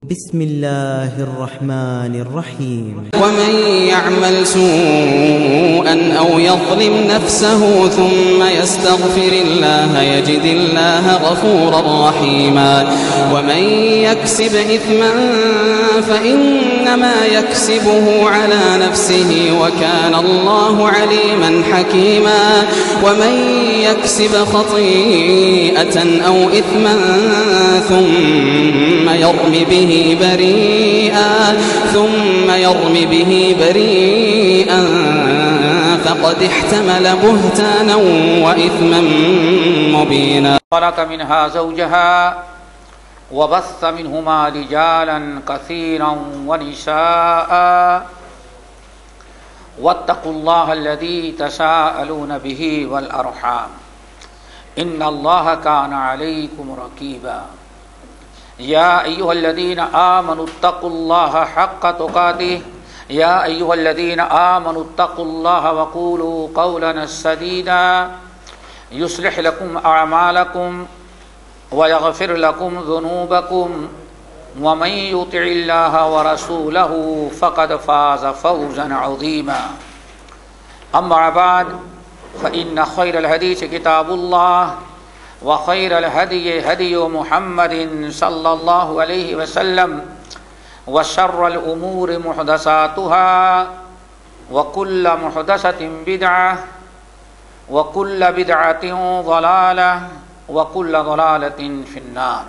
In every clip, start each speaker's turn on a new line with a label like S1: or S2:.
S1: بسم الله الرحمن الرحيم.
S2: ومن يعمل سوءا أو يظلم نفسه ثم يستغفر الله يجد الله غفورا رحيما ومن يكسب إثما فإنما يكسبه على نفسه وكان الله عليما حكيما ومن يكسب خطيئة أو إثما ثم يرم به بريئا فقد احتمل بهتانا وإثما مبينا.
S3: خلق منها زوجها وبث منهما رجالا كثيرا ونساء واتقوا الله الذي تساءلون به والأرحام إن الله كان عليكم رقيبا. يا أيها الذين آمنوا اتقوا الله حق تقاته يا أيها الذين آمنوا اتقوا الله وقولوا قولا سديدا يصلح لكم أعمالكم ويغفر لكم ذنوبكم ومن يطع الله ورسوله فقد فاز فوزا عظيما. أما بعد فإن خير الحديث كتاب الله وخير الهدي هدي محمد صلى الله عليه وسلم وشر الأمور محدثاتها وكل محدثة بدعة وكل بدعة ضلالة وكل ضلالة في النار.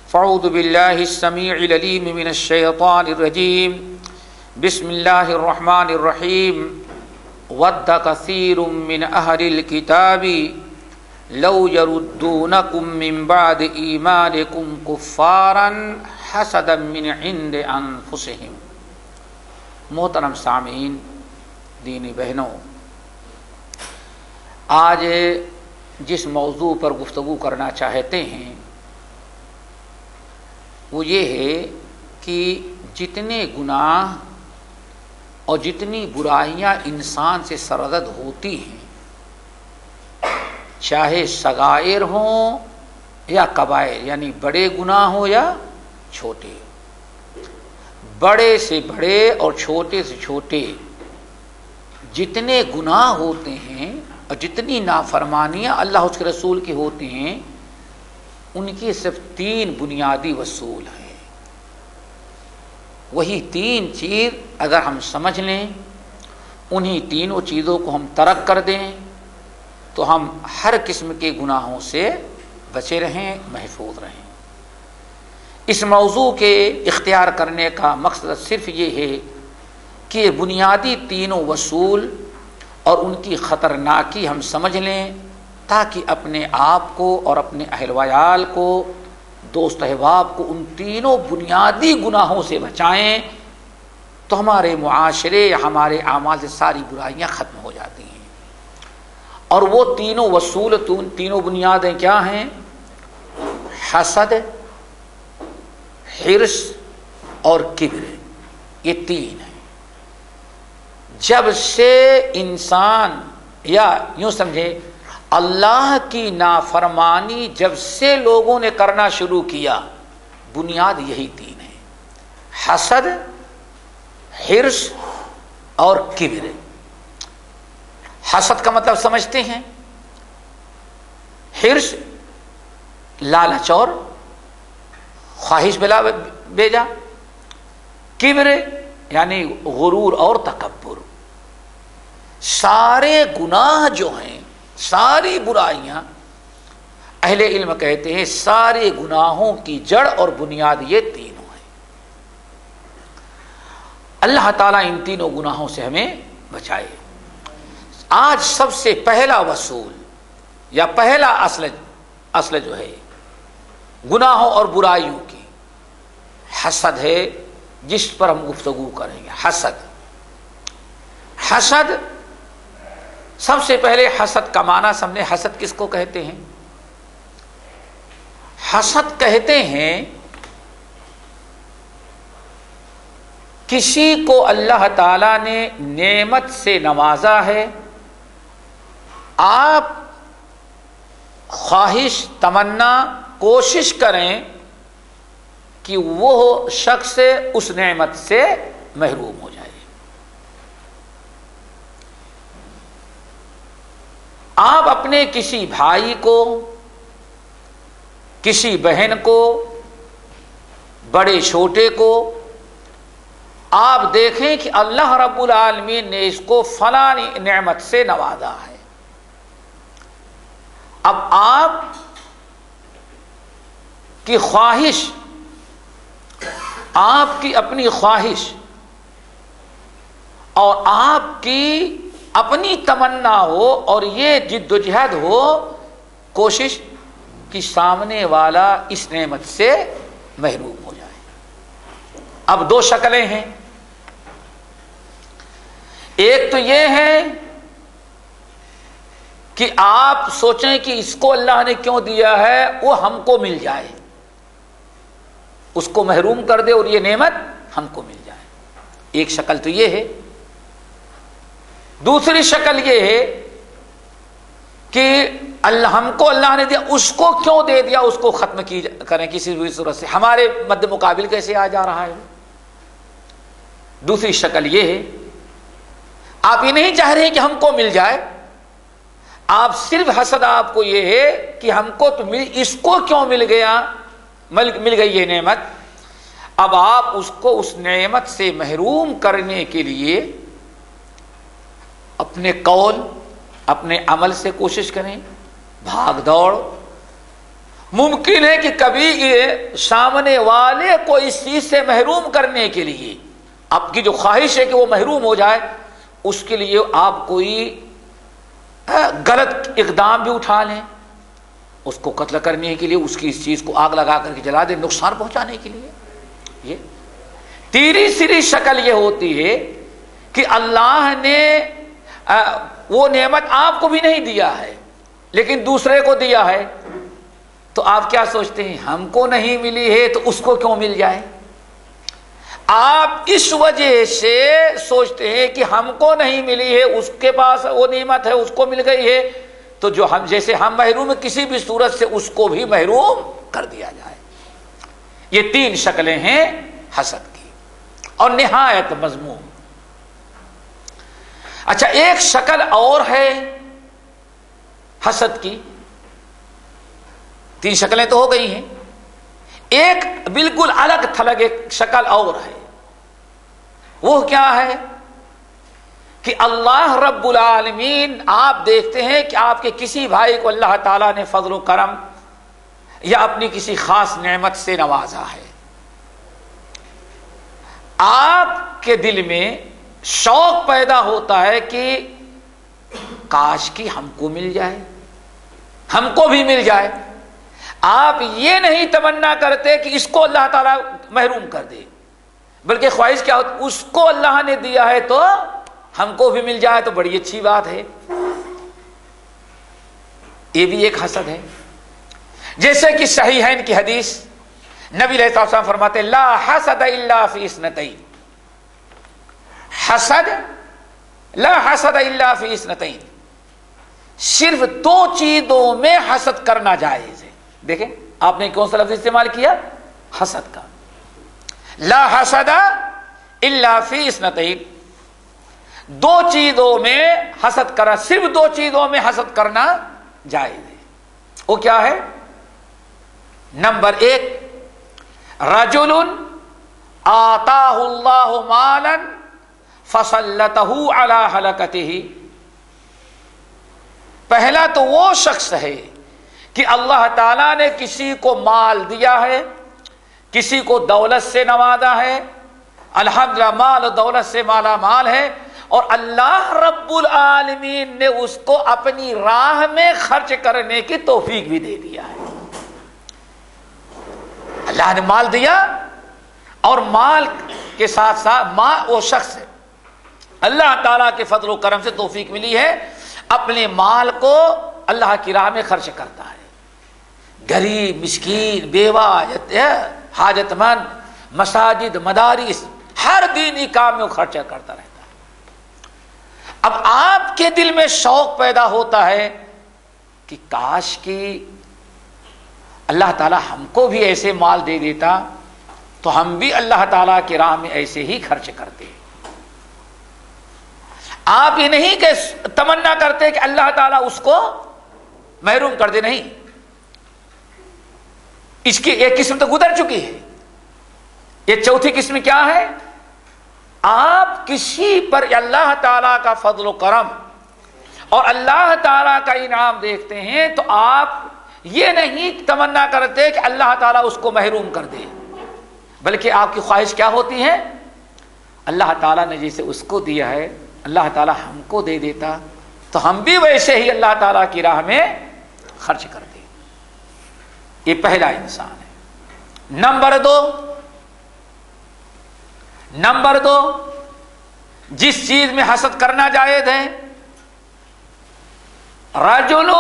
S3: فأعوذ بالله السميع العليم من الشيطان الرجيم. بسم الله الرحمن الرحيم. ود كثير من أهل الكتاب لو يردونكم من بعد ایمانکم کفارا حسدا من عند انفسهم. محترم سامعین، دینی بہنوں، آج جس موضوع پر گفتگو کرنا چاہتے ہیں وہ یہ ہے کہ جتنے گناہ اور جتنی برائیاں انسان سے سرزد ہوتی ہیں، چاہے صغائر ہوں یا کبائر، یعنی بڑے گناہ ہوں یا چھوٹے، بڑے سے بڑے اور چھوٹے سے چھوٹے جتنے گناہ ہوتے ہیں اور جتنی نافرمانیاں اللہ اس کے رسول کی ہوتی ہیں، ان کی صرف تین بنیادی اصول ہیں. وہی تین چیز اگر ہم سمجھ لیں، انہی تینوں چیزوں کو ہم ترک کر دیں تو ہم ہر قسم کے گناہوں سے بچے رہیں، محفوظ رہیں. اس موضوع کے اختیار کرنے کا مقصد صرف یہ ہے کہ بنیادی تینوں اصول اور ان کی خطرناکی ہم سمجھ لیں، تاکہ اپنے آپ کو اور اپنے اہل وعیال کو، دوست احباب کو ان تینوں بنیادی گناہوں سے بچائیں تو ہمارے معاشرے یا ہمارے اعمال سے ساری برائیاں ختم ہو جاتی ہیں. اور وہ تینوں اصول، تینوں بنیادیں کیا ہیں؟ حسد، حرص اور کبر. یہ تین ہیں. جب سے انسان، یا یوں سمجھے اللہ کی نافرمانی جب سے لوگوں نے کرنا شروع کیا، بنیاد یہی تین ہیں: حسد، حرص اور کبر. حسد کا مطلب سمجھتے ہیں؟ حرص لالچ اور خواہش بلا بیجا، کبر یعنی غرور اور تکبر. سارے گناہ جو ہیں، ساری برائیاں، اہل علم کہتے ہیں سارے گناہوں کی جڑ اور بنیاد یہ تینوں ہیں. اللہ تعالیٰ ان تینوں گناہوں سے ہمیں بچائے. آج سب سے پہلا اصول یا پہلا اصل جو ہے گناہوں اور برائیوں کی، حسد ہے، جس پر ہم گفتگو کریں گے. حسد سب سے پہلے حسد کا معنی سمجھیں. حسد کس کو کہتے ہیں؟ حسد کہتے ہیں کسی کو اللہ تعالیٰ نے نعمت سے نوازا ہے، آپ خواہش، تمنا، کوشش کریں کہ وہ شخص اس نعمت سے محروم ہو جائے۔ آپ اپنے کسی بھائی کو، کسی بہن کو، بڑے چھوٹے کو آپ دیکھیں کہ اللہ رب العالمین نے اس کو فلاں نعمت سے نوازا ہے، اب آپ کی خواہش، آپ کی اپنی خواہش اور آپ کی اپنی تمنا ہو اور یہ جد و جہد ہو، کوشش کہ سامنے والا اس نعمت سے محروم ہو جائے۔ اب دو شکلیں ہیں، ایک تو یہ ہے کہ آپ سوچیں کہ اس کو اللہ نے کیوں دیا ہے، وہ ہم کو مل جائے، اس کو محروم کر دے اور یہ نعمت ہم کو مل جائے، ایک شکل تو یہ ہے۔ دوسری شکل یہ ہے کہ ہم کو اللہ نے دیا، اس کو کیوں دے دیا، اس کو ختم کریں کسی بھی صورت سے، ہمارے مد مقابل کیسے آ جا رہا ہے۔ دوسری شکل یہ ہے، آپ یہ نہیں چاہ رہے کہ ہم کو مل جائے، آپ صرف حسد آپ کو یہ ہے کہ ہم کو تو اس کو کیوں مل گئی یہ نعمت۔ اب آپ اس کو اس نعمت سے محروم کرنے کے لیے اپنے قول، اپنے عمل سے کوشش کریں، بھاگ دوڑ۔ ممکن ہے کہ کبھی یہ سامنے والے کو اس چیز سے محروم کرنے کے لیے، آپ کی جو خواہش ہے کہ وہ محروم ہو جائے، اس کے لیے آپ کوئی غلط اقدام بھی اٹھا لیں، اس کو قتل کرنے کے لیے، اس کی اس چیز کو آگ لگا کر کے جلا دیں، نقصان پہنچانے کے لیے۔ یہ تیسری شکل یہ ہوتی ہے کہ اللہ نے وہ نعمت آپ کو بھی نہیں دیا ہے لیکن دوسرے کو دیا ہے، تو آپ کیا سوچتے ہیں، ہم کو نہیں ملی ہے تو اس کو کیوں مل جائے۔ آپ اس وجہ سے سوچتے ہیں کہ ہم کو نہیں ملی ہے، اس کے پاس وہ نعمت ہے، اس کو مل گئی ہے، تو جو ہم جیسے ہم محروم ہیں کسی بھی صورت سے، اس کو بھی محروم کر دیا جائے۔ یہ تین شکلیں ہیں حسد کی، اور نہایت مذموم۔ اچھا، ایک شکل اور ہے حسد کی، تین شکلیں تو ہو گئی ہیں، ایک بالکل الگ تھلگ ایک شکل اور ہے۔ وہ کیا ہے کہ اللہ رب العالمین، آپ دیکھتے ہیں کہ آپ کے کسی بھائی کو اللہ تعالیٰ نے فضل و کرم یا اپنی کسی خاص نعمت سے نوازا ہے، آپ کے دل میں شوق پیدا ہوتا ہے کہ کاش کی ہم کو مل جائے، ہم کو بھی مل جائے۔ آپ یہ نہیں تمنا کرتے کہ اس کو اللہ تعالیٰ محروم کر دے، بلکہ خواہش کیا ہوتی، اس کو اللہ نے دیا ہے تو ہم کو بھی مل جائے تو بڑی اچھی بات ہے۔ یہ بھی ایک حسد ہے۔ جیسے کہ صحیحین کی حدیث، نبی علیہ الصلوۃ والسلام فرماتے ہیں لا حسد الا فی اثنتین، حسد لا حسد الا فی اثنتین، صرف دو چیزوں میں حسد کرنا جائز ہے۔ دیکھیں آپ نے کون سا لفظ استعمال کیا، حسد کا، لا حسد الا فی اثنتین، دو چیزوں میں حسد کرنا، صرف دو چیزوں میں حسد کرنا جائز ہے۔ وہ کیا ہے؟ نمبر ایک، رجل آتاہ اللہ مالا فسلطہ علی ہلکتہ، پہلا تو وہ شخص ہے کہ اللہ تعالیٰ نے کسی کو مال دیا ہے، کسی کو دولت سے نوازا ہے، الحمدللہ مال و دولت سے مالا مال ہے، اور اللہ رب العالمین نے اس کو اپنی راہ میں خرچ کرنے کی توفیق بھی دے دیا ہے۔ اللہ نے مال دیا، اور مال کے ساتھ ساتھ وہ شخص ہے، اللہ تعالیٰ کے فضل و کرم سے توفیق ملی ہے، اپنے مال کو اللہ کی راہ میں خرچ کرتا ہے، غریب، مسکین، بیوہ، حاجت مند، مساجد، مدارس، ہر دینی کام میں وہ خرچہ کرتا رہتا ہے۔ اب آپ کے دل میں شوق پیدا ہوتا ہے کہ کاش کی اللہ تعالی ہم کو بھی ایسے مال دے دیتا تو ہم بھی اللہ تعالیٰ کی راہ میں ایسے ہی خرچ کرتے. آپ یہ نہیں کہ تمنا کرتے کہ اللہ تعالیٰ اس کو محروم کر دے، نہیں، اس کی ایک قسم تو گزر چکی ہے. یہ چوتھی قسم کیا ہے؟ آپ کسی پر اللہ تعالیٰ کا فضل و کرم اور اللہ تعالیٰ کا انعام دیکھتے ہیں تو آپ یہ نہیں تمنا کرتے کہ اللہ تعالیٰ اس کو محروم کر دے، بلکہ آپ کی خواہش کیا ہوتی ہے؟ اللہ تعالیٰ نے جیسے اس کو دیا ہے اللہ تعالیٰ ہم کو دے دیتا تو ہم بھی ویسے ہی اللہ تعالیٰ کی راہ میں خرچ کر دیں. یہ پہلا انسان ہے. نمبر دو جس چیز میں حسد کرنا جائز ہے، رجل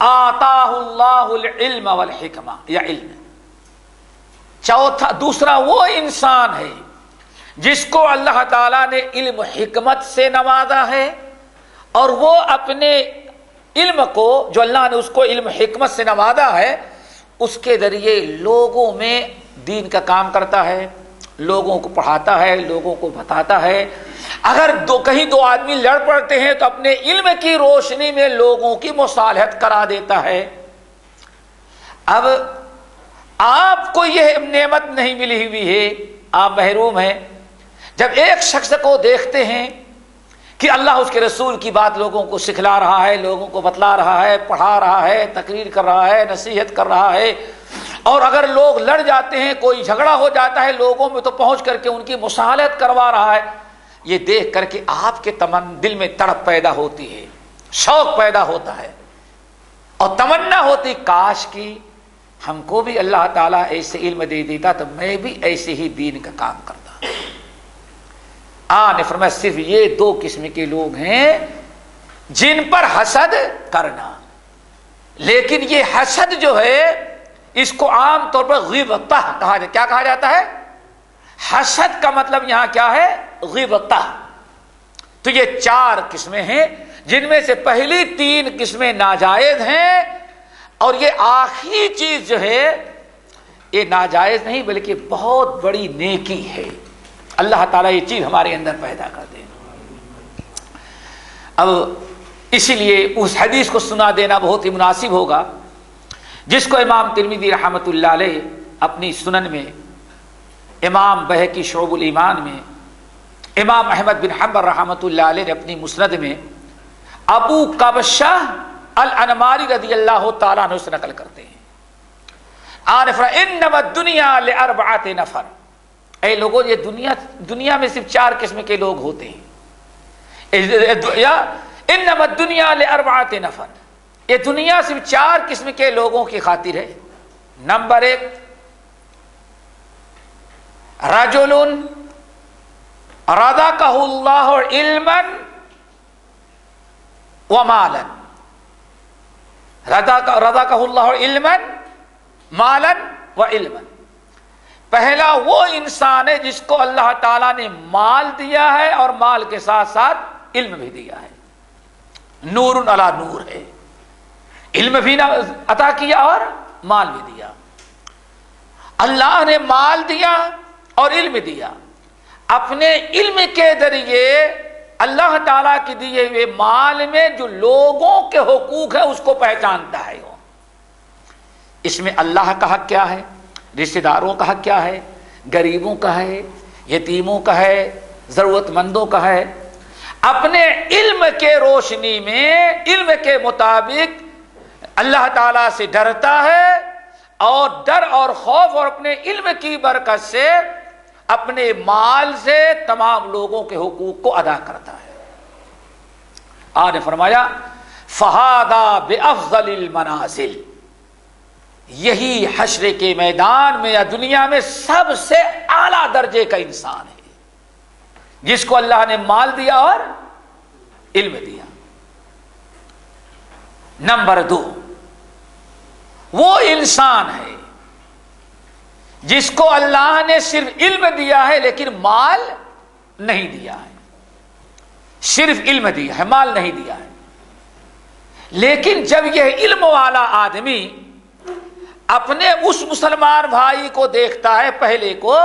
S3: آتاہ اللہ العلم والحکمہ، یا علم. دوسرا وہ انسان ہے جس کو اللہ تعالیٰ نے علم و حکمت سے نوازا ہے، اور وہ اپنے علم کو، جو اللہ نے اس کو علم و حکمت سے نوازا ہے، اس کے ذریعے لوگوں میں دین کا کام کرتا ہے، لوگوں کو پڑھاتا ہے، لوگوں کو بتاتا ہے. اگر کہیں دو آدمی لڑ پڑتے ہیں تو اپنے علم کی روشنی میں لوگوں کی مصالحت کرا دیتا ہے. اب آپ کو یہ نعمت نہیں ملی ہوئی ہے، آپ محروم ہیں. جب ایک شخص کو دیکھتے ہیں کہ اللہ اس کے رسول کی بات لوگوں کو سکھلا رہا ہے، لوگوں کو بتلا رہا ہے، پڑھا رہا ہے، تقریر کر رہا ہے، نصیحت کر رہا ہے، اور اگر لوگ لڑ جاتے ہیں، کوئی جھگڑا ہو جاتا ہے لوگوں میں تو پہنچ کر کے ان کی مصالحت کروا رہا ہے، یہ دیکھ کر کے آپ کے دل میں تڑپ پیدا ہوتی ہے، شوق پیدا ہوتا ہے، اور تمنا ہوتی کاش کی ہم کو بھی اللہ تعالیٰ ایسے علم دے دیتا تو میں بھی ایسے ہی دین کا کام کرتا. نے فرمایا صرف یہ دو قسم کے لوگ ہیں جن پر حسد کرنا. لیکن یہ حسد جو ہے اس کو عام طور پر غیبتہ کہا جاتا ہے. کیا کہا جاتا ہے؟ حسد کا مطلب یہاں کیا ہے؟ غیبتہ. تو یہ چار قسمیں ہیں جن میں سے پہلی تین قسمیں ناجائز ہیں، اور یہ آخری چیز جو ہے یہ ناجائز نہیں بلکہ بہت بڑی نیکی ہے. اللہ تعالیٰ یہ چیز ہمارے اندر پیدا کر دے. اب اسی لیے اس حدیث کو سنا دینا بہت ہی مناسب ہوگا جس کو امام ترمذی رحمۃ اللہ علیہ اپنی سنن میں، امام بہقی شعب الایمان میں، امام احمد بن حنبل رحمۃ اللہ علیہ نے اپنی مسند میں ابو قبشہ الانماری رضی اللہ تعالیٰ عنہ سے نقل کرتے ہیں. انما الدنیا لاربعۃ نفر، اے لوگوں یہ دنیا میں صرف چار قسم کے لوگ ہوتے ہیں. انما الدنیا لاربعۃ نفر، یہ دنیا صرف چار قسم کے لوگوں کی خاطر ہے. نمبر ایک، رجل رزقہ اللہ علما ومالا، رزقہ اللہ علما مالا وعلما. پہلا وہ انسان ہے جس کو اللہ تعالیٰ نے مال دیا ہے اور مال کے ساتھ ساتھ علم بھی دیا ہے. نور علی نور ہے، علم بھی عطا کیا اور مال بھی دیا. اللہ نے مال دیا اور علم دیا. اپنے علم کے ذریعے اللہ تعالیٰ کے دیے ہوئے مال میں جو لوگوں کے حقوق ہے اس کو پہچانتا ہے. اس میں اللہ کا حق کیا ہے، رشتہ داروں کا حق کیا ہے، غریبوں کا ہے، یتیموں کا ہے، ضرورت مندوں کا ہے. اپنے علم کے روشنی میں، علم کے مطابق اللہ تعالیٰ سے ڈرتا ہے، اور ڈر اور خوف اور اپنے علم کی برکت سے اپنے مال سے تمام لوگوں کے حقوق کو ادا کرتا ہے. آپ نے فرمایا فہذا بافضل المنازل، یہی حشر کے میدان میں یا دنیا میں سب سے اعلیٰ درجے کا انسان ہے جس کو اللہ نے مال دیا اور علم دیا. نمبر دو، وہ انسان ہے جس کو اللہ نے صرف علم دیا ہے لیکن مال نہیں دیا ہے. صرف علم دیا ہے، مال نہیں دیا ہے. لیکن جب یہ علم والا آدمی اپنے اس مسلمان بھائی کو دیکھتا ہے پہلے کو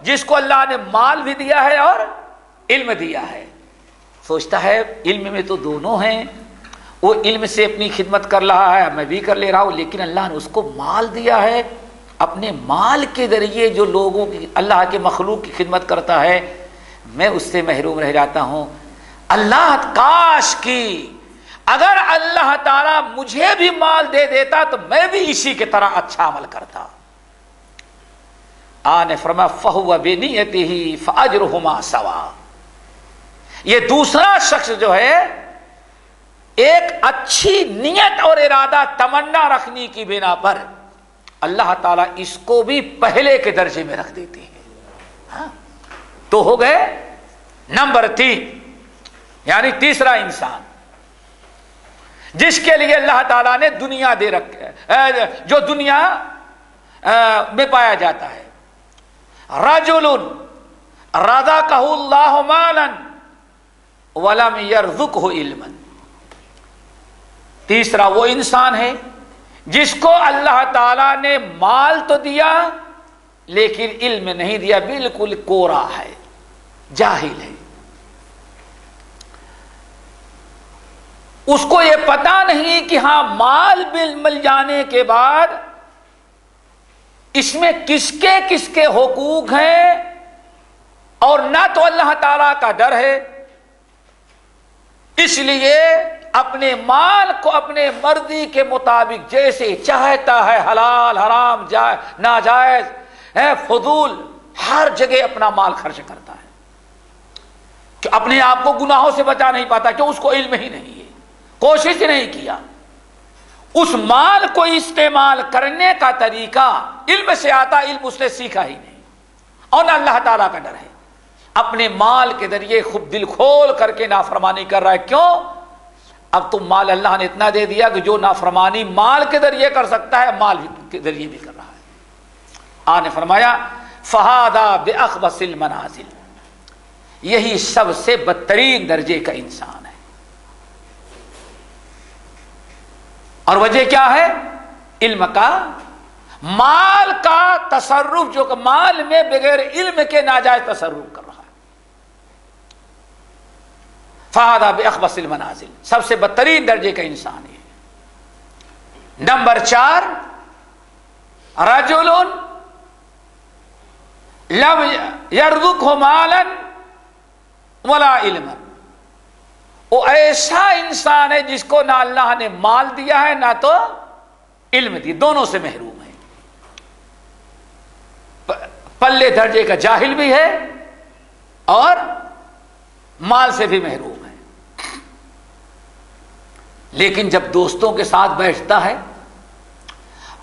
S3: جس کو اللہ نے مال بھی دیا ہے اور علم دیا ہے، سوچتا ہے علم میں تو دونوں ہیں، وہ علم سے اپنی خدمت کر رہا ہے، میں بھی کر لے رہا ہوں، لیکن اللہ نے اس کو مال دیا ہے، اپنے مال کے ذریعے جو لوگوں کی اللہ کے مخلوق کی خدمت کرتا ہے، میں اس سے محروم رہ جاتا ہوں۔ اللہ کاش کی اگر اللہ تعالیٰ مجھے بھی مال دے دیتا تو میں بھی اسی کی طرح اچھا عمل کرتا۔ آنے فرمایا فَهُوَ بِنِيَّتِهِ فَأَجْرُهُمَا سَوَاءٌ، یہ دوسرا شخص جو ہے ایک اچھی نیت اور ارادہ تمنا رکھنے کی بنا پر اللہ تعالیٰ اس کو بھی پہلے کے درجے میں رکھ دیتے ہیں۔ ہاں تو ہو گئے نمبر 3، یعنی تیسرا انسان جس کے لیے اللہ تعالیٰ نے دنیا دے رکھے، جو دنیا میں پایا جاتا ہے۔ رجل رزقہ اللہ مالا ولم یرزقہ علما، تیسرا وہ انسان ہے جس کو اللہ تعالیٰ نے مال تو دیا لیکن علم نہیں دیا، بالکل کورا ہے، جاہل ہے، اس کو یہ پتا نہیں کہ ہاں مال مل جانے کے بعد اس میں کس کے حقوق ہیں، اور نہ تو اللہ تعالیٰ کا ڈر ہے، اس لیے اپنے مال کو اپنے مرضی کے مطابق جیسے چاہتا ہے، حلال حرام ناجائز فضول ہر جگہ اپنا مال خرچ کرتا ہے، کہ اپنے آپ کو گناہوں سے بچا نہیں پاتا، کہ اس کو علم ہی نہیں ہے، کوشش نہیں کیا، اس مال کو استعمال کرنے کا طریقہ علم سے آتا، علم اس نے سیکھا ہی نہیں، اور نہ اللہ تعالیٰ کا ڈر ہے، اپنے مال کے ذریعے خوب دل کھول کر کے نافرمانی کر رہا ہے۔ کیوں؟ اب تم مال اللہ نے اتنا دے دیا کہ جو نافرمانی مال کے ذریعے کر سکتا ہے مال کے ذریعے بھی کر رہا ہے۔ آنے فرمایا فہذا بأخبث المنازل، یہی سب سے بدترین درجے کا انسان ہے۔ اور وجہ کیا ہے؟ علم کا، مال کا تصرف، جو کہ مال میں بغیر علم کے ناجائز تصرف کر رہا ہے۔ فہذا بأخبث المنازل، سب سے بدترین درجے کا انسان ہے۔ نمبر 4، رجل لم یرزقہ مالا ولا علما، وہ ایسا انسان ہے جس کو نہ اللہ نے مال دیا ہے نہ تو علم دی، دونوں سے محروم ہے، پلے درجے کا جاہل بھی ہے اور مال سے بھی محروم ہے۔ لیکن جب دوستوں کے ساتھ بیٹھتا ہے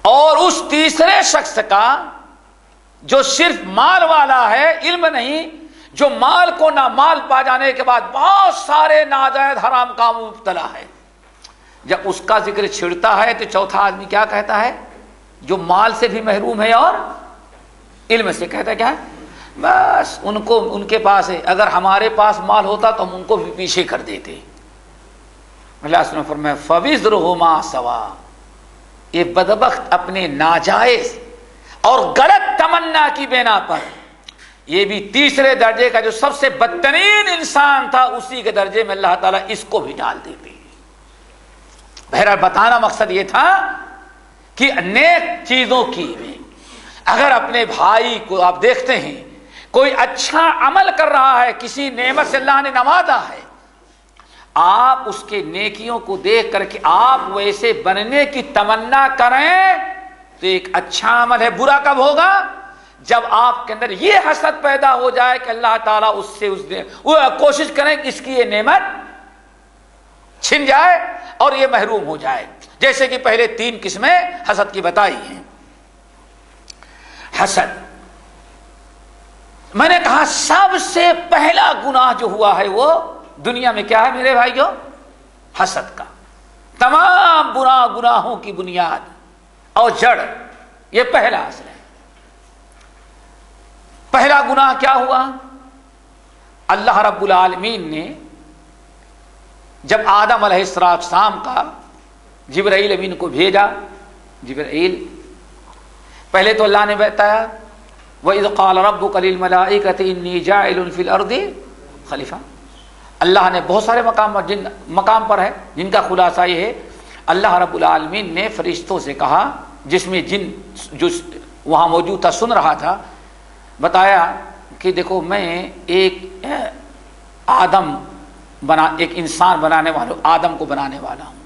S3: اور اس تیسرے شخص کا جو صرف مال والا ہے، علم نہیں، جو مال کو نہ مال پا جانے کے بعد بہت سارے ناجائز حرام کاموں میں مبتلا ہے، جب اس کا ذکر چھڑتا ہے تو چوتھا آدمی کیا کہتا ہے؟ جو مال سے بھی محروم ہے اور علم سے، کہتا ہے کیا ہے؟ بس ان کے پاس ہے، اگر ہمارے پاس مال ہوتا تو ہم ان کو بھی پیچھے کر دیتے۔ اللہ نے فرمایا فَوِزْرُهُمَا سَوَاءٌ، یہ بدبخت اپنے ناجائز اور غلط تمنا کی بنا پر یہ بھی تیسرے درجے کا جو سب سے بدترین انسان تھا اسی کے درجے میں اللہ تعالیٰ اس کو بھی ڈال دیتے۔ بہرحال بتانا مقصد یہ تھا کہ نیک چیزوں کی میں اگر اپنے بھائی کو آپ دیکھتے ہیں کوئی اچھا عمل کر رہا ہے، کسی نعمت سے اللہ نے نوازا ہے، آپ اس کے نیکیوں کو دیکھ کر کے آپ ویسے بننے کی تمنا کریں تو ایک اچھا عمل ہے۔ برا کب ہوگا؟ جب آپ کے اندر یہ حسد پیدا ہو جائے کہ اللہ تعالیٰ اس سے وہ کوشش کریں کہ اس کی یہ نعمت چھن جائے اور یہ محروم ہو جائے، جیسے کہ پہلے 3 قسمیں حسد کی بتائی ہیں۔ حسد، میں نے کہا سب سے پہلا گناہ جو ہوا ہے وہ دنیا میں کیا ہے میرے بھائیو؟ حسد کا۔ تمام گناہوں کی بنیاد اور جڑ یہ پہلا اصل ہے۔ پہلا گناہ کیا ہوا؟ اللہ رب العالمین نے جب آدم علیہ السلام کا جبرائیل امین کو بھیجا، جبرائیل پہلے تو اللہ نے بتایا وَإِذْ قَالَ رَبُّكَ لِلْمَلَائِكَةِ إِنِّي جَاعِلٌ فِي الْأَرْضِ خلیفہ. اللہ نے بہت سارے مقام پر ہے جن کا خلاصہ یہ ہے اللہ رب العالمین نے فرشتوں سے کہا، جس میں جن جو وہاں موجود تھا سن رہا تھا، بتایا کہ دیکھو میں ایک انسان بنانے والا آدم کو بنانے والا ہوں.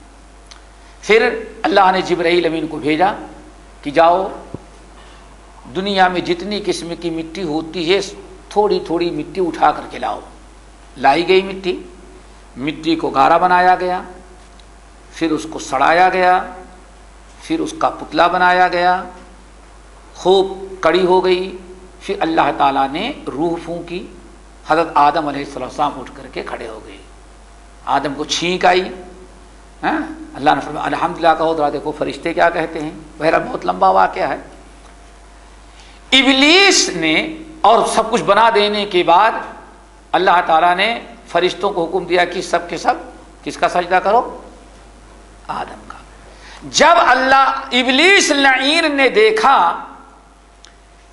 S3: پھر اللہ نے جبرائیل امین کو بھیجا کہ جاؤ دنیا میں جتنی قسم کی مٹی ہوتی ہے تھوڑی تھوڑی مٹی اٹھا کر کے لاؤ. لائی گئی مٹی کو گارا بنایا گیا، پھر اس کو سڑایا گیا، پھر اس کا پتلا بنایا گیا، خوب کڑی ہو گئی. پھر اللہ تعالیٰ نے روح پھونکی، حضرت آدم علیہ السلام اٹھ کر کے کھڑے ہو گئے. آدم کو چھینک آئی. اللہ نے فرمایا الحمدللہ کہو ذرا دیکھو فرشتے کیا کہتے ہیں. بہرحال بہت لمبا واقعہ ہے. ابلیس نے اور سب کچھ بنا دینے کے بعد اللہ تعالیٰ نے فرشتوں کو حکم دیا کہ سب کے سب کس کا سجدہ کرو؟ آدم کا. جب ابلیس لعین نے دیکھا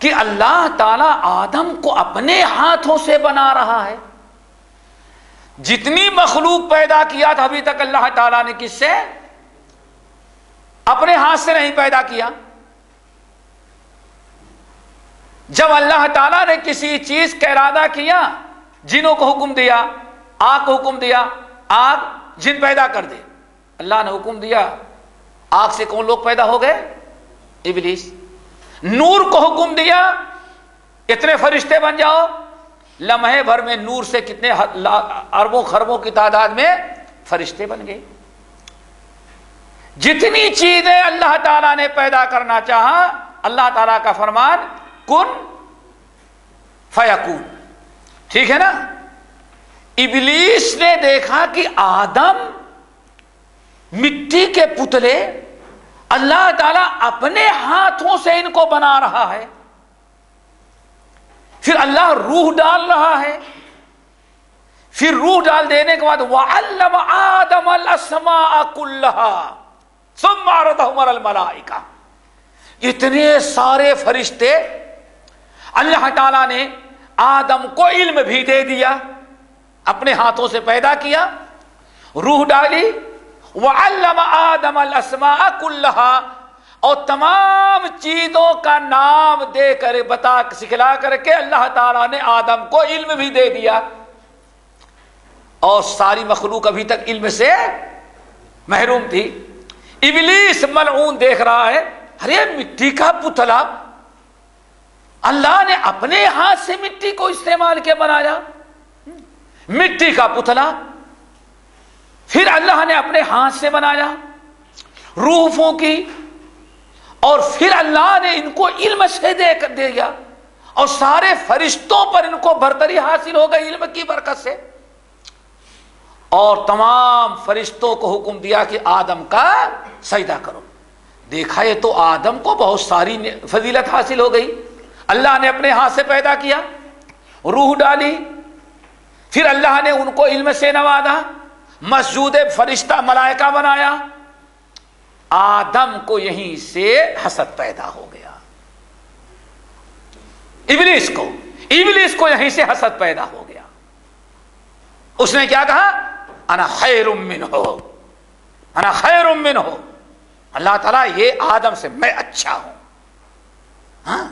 S3: کہ اللہ تعالیٰ آدم کو اپنے ہاتھوں سے بنا رہا ہے، جتنی مخلوق پیدا کیا تھا ابھی تک اللہ تعالیٰ نے کس سے؟ اپنے ہاتھ سے نہیں پیدا کیا. جب اللہ تعالیٰ نے کسی چیز کا ارادہ کیا، جنوں کو حکم دیا، آگ کو حکم دیا آگ جن پیدا کر دے، اللہ نے حکم دیا آگ سے کون لوگ پیدا ہو گئے؟ ابلیس. نور کو حکم دیا اتنے فرشتے بن جاؤ، لمحے بھر میں نور سے کتنے اربوں خربوں کی تعداد میں فرشتے بن گئے. جتنی چیزیں اللہ تعالیٰ نے پیدا کرنا چاہا، اللہ تعالیٰ کا فرمان کن فیکون. ٹھیک ہے نا. ابلیس نے دیکھا کہ آدم مٹی کے پتلے اللہ تعالیٰ اپنے ہاتھوں سے ان کو بنا رہا ہے، پھر اللہ روح ڈال رہا ہے، پھر روح ڈال دینے کے بعد وَعَلَّمَ آدَمَ الْأَسْمَاءَ كُلَّهَا ثُمَّ عَرَضَهُمْ عَلَى الْمَلَائِكَةِ. اتنے سارے فرشتے اللہ تعالیٰ نے آدم کو علم بھی دے دیا، اپنے ہاتھوں سے پیدا کیا، روح ڈالی. وَعَلَّمَ آدَمَ الْأَسْمَاءَ كُلَّهَا، اور تمام چیزوں کا نام دے کر سکھلا کر کے اللہ تعالیٰ نے آدم کو علم بھی دے دیا. اور ساری مخلوق ابھی تک علم سے محروم تھی. ابلیس ملعون دیکھ رہا ہے ارے مٹی کا پتلا اللہ نے اپنے ہاتھ سے مٹی کو استعمال کے بنایا، مٹی کا پتلا پھر اللہ نے اپنے ہاتھ سے بنایا، روح پھونکی، اور پھر اللہ نے ان کو علم سے دے دیا، اور سارے فرشتوں پر ان کو برتری حاصل ہو گئی علم کی برکت سے. اور تمام فرشتوں کو حکم دیا کہ آدم کا سجدہ کرو. دیکھا یہ تو آدم کو بہت ساری فضیلت حاصل ہو گئی. اللہ نے اپنے ہاتھ سے پیدا کیا، روح ڈالی، پھر اللہ نے ان کو علم سے نوازا، مسجود فرشتہ ملائکہ بنایا. آدم کو یہیں سے حسد پیدا ہو گیا. ابلیس کو یہیں سے حسد پیدا ہو گیا. اس نے کیا کہا؟ انا خیر منہ، انا خیر منہ. اللہ تعالیٰ یہ آدم سے میں اچھا ہوں. ہاں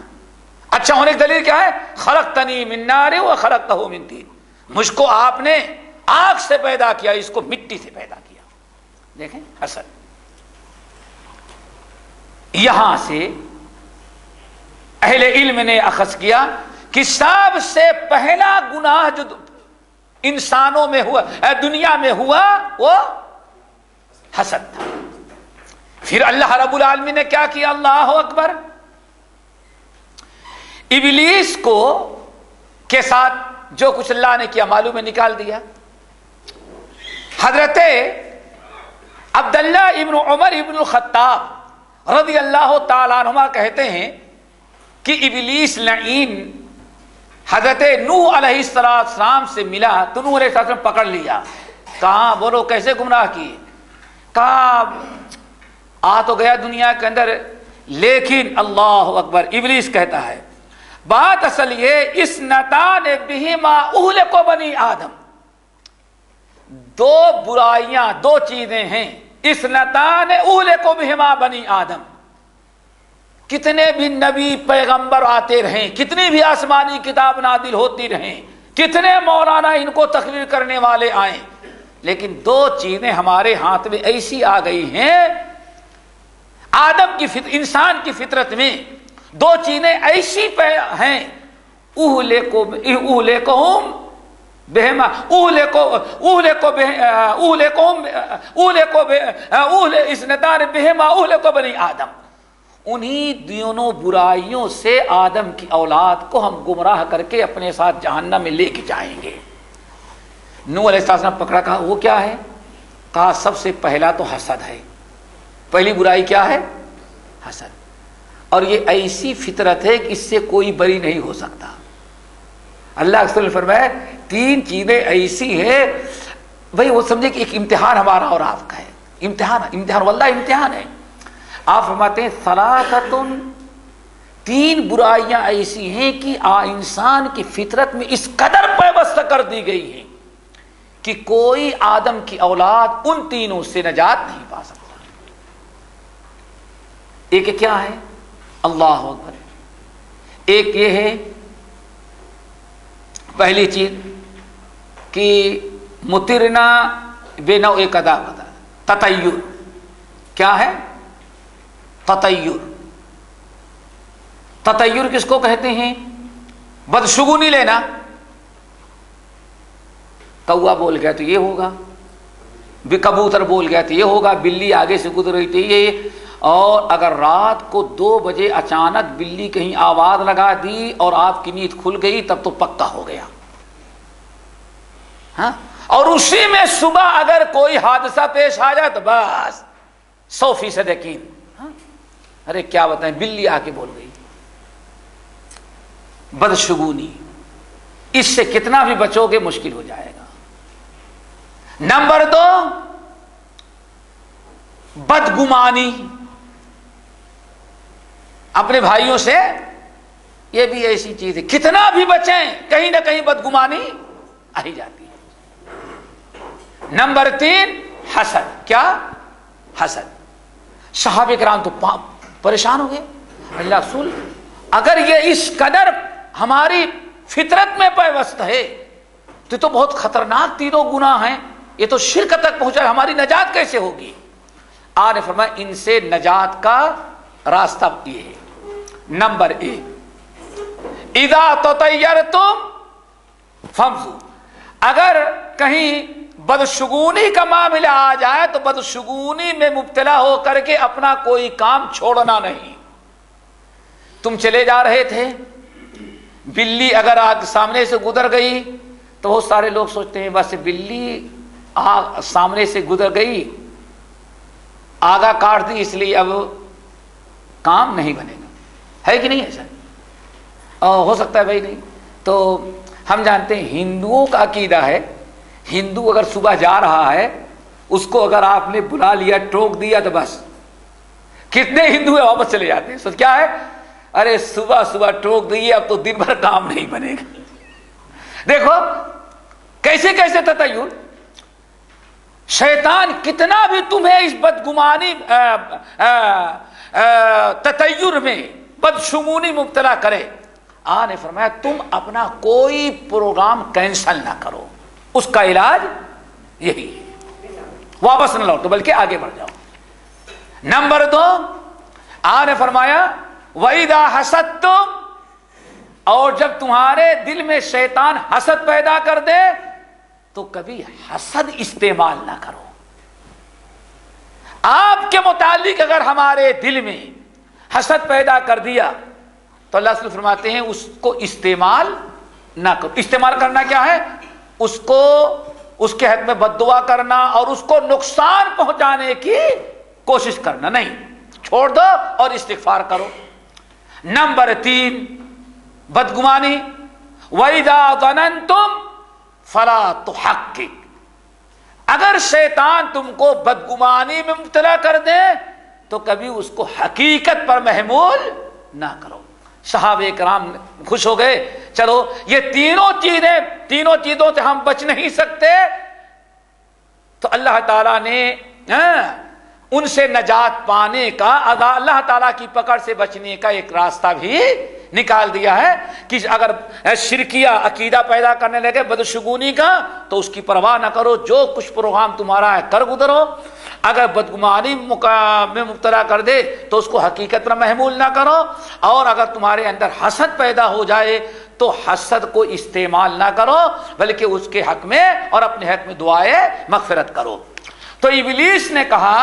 S3: اچھا ہونے کی دلیل کیا ہے؟ خلقتنی من نار و خلقتہ من طین. مجھ کو آپ نے آگ سے پیدا کیا، اس کو مٹی سے پیدا کیا. دیکھیں حسد. یہاں سے اہل علم نے اخذ کیا کہ سب سے پہلا گناہ جو انسانوں میں ہوا، دنیا میں ہوا، وہ حسد تھا. پھر اللہ رب العالمین نے کیا کیا؟ اللہ اکبر. ابلیس کو کے ساتھ جو کچھ اللہ نے کیا معلوم ہے، نکال دیا. حضرت عبداللہ ابن عمر ابن الخطاب رضی اللہ تعالیٰ عنہما کہتے ہیں کہ ابلیس لعین حضرت نوح علیہ السلام سے ملا تو نوح علیہ السلام پکڑ لیا. کہاں بولو کیسے گمراہ کیے؟ کہا آ تو گیا دنیا کے اندر لیکن اللہ اکبر ابلیس کہتا ہے بات اصل یہ اسنتان بہما اہلک بنی آدم، دو برائیاں، دو چیزیں ہیں، اسنتان اہلک بہما بنی آدم، کتنے بھی نبی پیغمبر آتے رہیں، کتنی بھی آسمانی کتاب نازل ہوتی رہیں، کتنے مولانا ان کو تقریر کرنے والے آئیں، لیکن دو چیزیں ہمارے ہاتھ میں ایسی آ گئی ہیں، آدم کی انسان کی فطرت میں دو چیزیں ایسی ہیں، اسنتان بہما اہلک بنی آدم، انہی دونوں برائیوں سے آدم کی اولاد کو ہم گمراہ کر کے اپنے ساتھ جہنم میں لے کے جائیں گے۔ نوح علیہ السلام نے پکڑا، کہا وہ کیا ہے؟ کہا سب سے پہلا تو حسد ہے، پہلی برائی کیا ہے؟ حسد، اور یہ ایسی فطرت ہے کہ اس سے کوئی بری نہیں ہو سکتا۔ اللہ کے رسول نے فرمایا تین چیزیں ایسی ہیں، بھائی وہ سمجھے کہ ایک امتحان ہمارا اور آپ کا ہے، امتحان واللہ امتحان ہے۔ آپ فرماتے ہیں ثلاثۃ، تین برائیاں ایسی ہیں کہ انسان کی فطرت میں اس قدر پیوست کر دی گئی ہیں کہ کوئی آدم کی اولاد ان تینوں سے نجات نہیں پا سکتا۔ ایک کیا ہے؟ اللہ اکبر۔ ایک یہ ہے، پہلی چیز کہ مترنا بے نوع قدامت، تطیر۔ کیا ہے؟ تطیر۔ تطیر کس کو کہتے ہیں؟ بدشگونی لینا، کوا بول گیا تو یہ ہوگا، کبوتر بول گیا تو یہ ہوگا، بلی آگے سے گزر رہی تھی یہ، اور اگر رات کو 2 بجے اچانک بلی کہیں آواز لگا دی اور آپ کی نیند کھل گئی تب تو پکا ہو گیا، ہاں؟ اور اسی میں صبح اگر کوئی حادثہ پیش آ جائے تو بس 100% یقین، ہاں؟ ارے کیا بتائیں، بلی آ کے بول گئی۔ بدشگونی، اس سے کتنا بھی بچو گے مشکل ہو جائے گا۔ نمبر 2 بدگمانی، اپنے بھائیوں سے، یہ بھی ایسی چیز ہے کتنا بھی بچیں کہیں نہ کہیں بدگمانی آ ہی جاتی ہے۔ نمبر 3 حسد۔ کیا؟ حسد۔ صحابہ کرام تو پریشان ہو گئے، اللہ رسول اگر یہ اس قدر ہماری فطرت میں پیوست ہے تو بہت خطرناک تینوں گناہ ہیں، یہ تو شرک تک پہنچا، ہماری نجات کیسے ہوگی؟ آپ نے فرمایا ان سے نجات کا راستہ یہ ہے۔ نمبر 1 اذا تطیرتم فامضوا، اگر کہیں بدشگونی کا معاملہ آ جائے تو بدشگونی میں مبتلا ہو کر کے اپنا کوئی کام چھوڑنا نہیں۔ تم چلے جا رہے تھے، بلی اگر آگ سامنے سے گزر گئی تو بہت سارے لوگ سوچتے ہیں بس بلی سامنے سے گزر گئی، آگا کاٹ دی، اس لیے اب کام نہیں بنے گا، ہے کہ نہیں ایسا؟ ہو سکتا ہے بھائی نہیں تو ہم جانتے ہیں ہندوؤں کا عقیدہ ہے، ہندو اگر صبح جا رہا ہے اس کو اگر آپ نے بلا لیا، ٹوک دیا تو بس، کتنے ہندو ہیں واپس چلے جاتے ہیں، سوچ کیا ہے، ارے صبح صبح ٹوک دیے اب تو دن بھر کام نہیں بنے گا۔ دیکھو کیسے کیسے تطیر، شیطان کتنا بھی تمہیں اس بدگمانی تطیر میں بدشگونی مبتلا کرے، آپ نے فرمایا تم اپنا کوئی پروگرام کینسل نہ کرو، اس کا علاج یہی ہے، واپس نہ لوٹو بلکہ آگے بڑھ جاؤ۔ نمبر 2 آپ نے فرمایا وَإِذَا حَسَدْتُمْ، اور جب تمہارے دل میں شیطان حسد پیدا کر دے تو کبھی حسد استعمال نہ کرو۔ آپ کے متعلق اگر ہمارے دل میں حسد پیدا کر دیا تو اللہ صلی فرماتے ہیں اس کو استعمال نہ کرو۔ استعمال کرنا کیا ہے؟ اس کو، اس کے حق میں بد دعا کرنا اور اس کو نقصان پہنچانے کی کوشش کرنا نہیں، چھوڑ دو اور استغفار کرو۔ نمبر 3 بدگمانی وَإِذَا ظَنَنْتُمْ فَلَا تُحَقِّقْ، اگر شیطان تم کو بدگمانی میں مبتلا کر دے تو کبھی اس کو حقیقت پر محمول نہ کرو۔ صحابہ کرام خوش ہو گئے، چلو یہ تینوں چیزوں سے ہم بچ نہیں سکتے، تو اللہ تعالیٰ نے ان سے نجات پانے کا، اللہ تعالیٰ کی پکڑ سے بچنے کا ایک راستہ بھی نکال دیا ہے کہ اگر شرکیہ عقیدہ پیدا کرنے لگے بدشگونی کا تو اس کی پرواہ نہ کرو، جو کچھ پروگرام تمہارا ہے کر گزرو، اگر بدگمانی میں مبتلا کر دے تو اس کو حقیقت پر محمول نہ کرو، اور اگر تمہارے اندر حسد پیدا ہو جائے تو حسد کو استعمال نہ کرو بلکہ اس کے حق میں اور اپنے حق میں دعائے مغفرت کرو۔ تو ابلیس نے کہا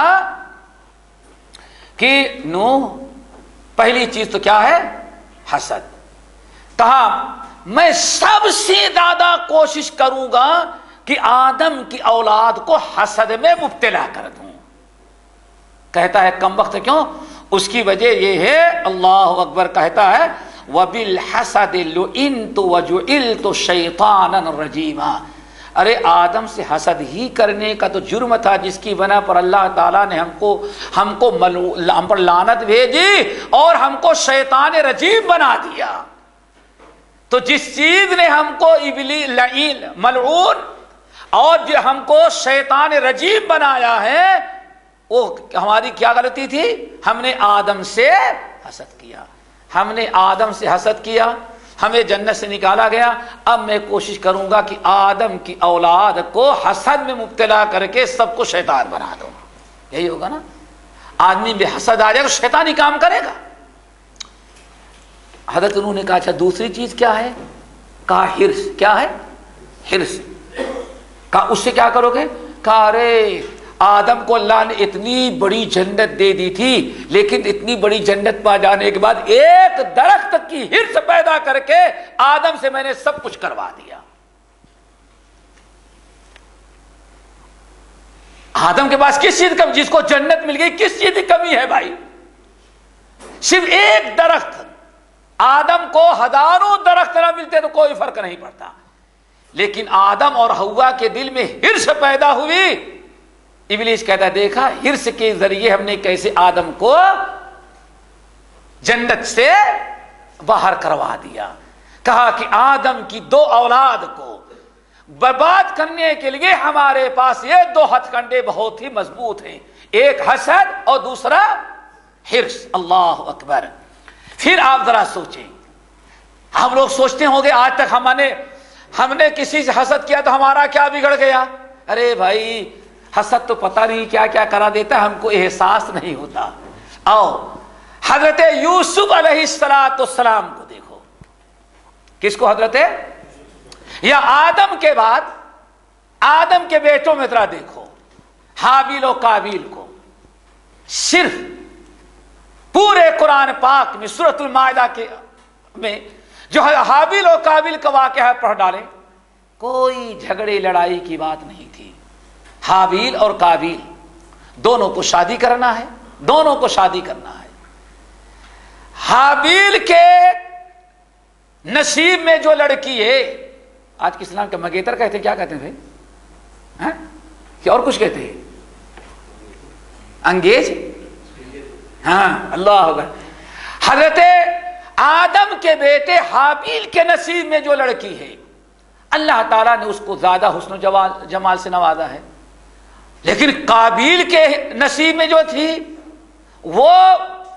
S3: کہ نوح پہلی چیز تو کیا ہے؟ حسد۔ کہا میں سب سے زیادہ کوشش کروں گا کہ آدم کی اولاد کو حسد میں مبتلا کر دوں۔ کہتا ہے کم وقت کیوں؟ اس کی وجہ یہ ہے، اللہ اکبر کہتا ہے وَبِالْحَسَدِ لُئِنْتُ وَجُعِلْتُ شَيْطَانًا رَجِيمًا۔ ارے آدم سے حسد ہی کرنے کا تو جرم تھا جس کی بنا پر اللہ تعالیٰ نے ہم پر لعنت بھیجی اور ہم کو شیطان رجیم بنا دیا۔ تو جس چیز نے ہم کو لعین ملعون اور جو ہم کو شیطان رجیم بنایا ہے وہ ہماری کیا غلطی تھی؟ ہم نے آدم سے حسد کیا، ہم نے آدم سے حسد کیا، ہمیں جنت سے نکالا گیا۔ اب میں کوشش کروں گا کہ آدم کی اولاد کو حسد میں مبتلا کر کے سب کو شیطان بنا دوں۔ یہی ہوگا نا، آدمی میں حسد آ جائے تو شیطانی کام کرے گا۔ حضرت انہوں نے کہا اچھا دوسری چیز کیا ہے؟ کہا حرص۔ کیا ہے؟ حرص۔ کہا اس سے کیا کرو گے؟ کہا ارے آدم کو اللہ نے اتنی بڑی جنت دے دی تھی، لیکن اتنی بڑی جنت پا جانے کے بعد ایک درخت کی حرص پیدا کر کے آدم سے میں نے سب کچھ کروا دیا۔ آدم کے پاس کس چیز کی کمی؟ جس کو جنت مل گئی کس چیز کی کمی ہے بھائی؟ صرف ایک درخت۔ آدم کو ہزاروں درخت نہ ملتے تو کوئی فرق نہیں پڑتا، لیکن آدم اور حوا کے دل میں حرص پیدا ہوئی۔ ابلیس کہتا ہے دیکھا حرص کے ذریعے ہم نے کیسے آدم کو جنت سے باہر کروا دیا۔ کہا کہ آدم کی دو اولاد کو برباد کرنے کے لیے ہمارے پاس یہ دو ہتھ کنڈے بہت ہی مضبوط ہیں، ایک حسد اور دوسرا حرص۔ اللہ اکبر۔ پھر آپ ذرا سوچیں، ہم لوگ سوچتے ہوں گے آج تک ہم نے کسی سے حسد کیا تو ہمارا کیا بگڑ گیا؟ ارے بھائی حسد تو پتہ نہیں کیا کیا کرا دیتا، ہم کو احساس نہیں ہوتا۔ آؤ حضرت یوسف علیہ السلام کو دیکھو۔ کس کو؟ حضرت یا آدم کے بعد آدم کے بیٹوں میں ذرا دیکھو، حابیل و قابیل کو۔ صرف پورے قرآن پاک میں سورۃ المائدہ میں جو حابیل و قابیل کا واقعہ پڑھ ڈالے، کوئی جھگڑے لڑائی کی بات نہیں تھی۔ حابیل اور قابیل دونوں کو شادی کرنا ہے، دونوں کو شادی کرنا ہے۔ حابیل کے نصیب میں جو لڑکی ہے، آج کے اسلام کے مگیتر کہتے کیا کہتے تھے؟ کیا اور کچھ کہتے ہیں؟ انگیز؟ ہاں اللہ ہوگا۔ حضرت آدم کے بیٹے حابیل کے نصیب میں جو لڑکی ہے، اللہ تعالیٰ نے اس کو زیادہ حسن و جمال سے نوازا ہے، لیکن قابیل کے نصیب میں جو تھی وہ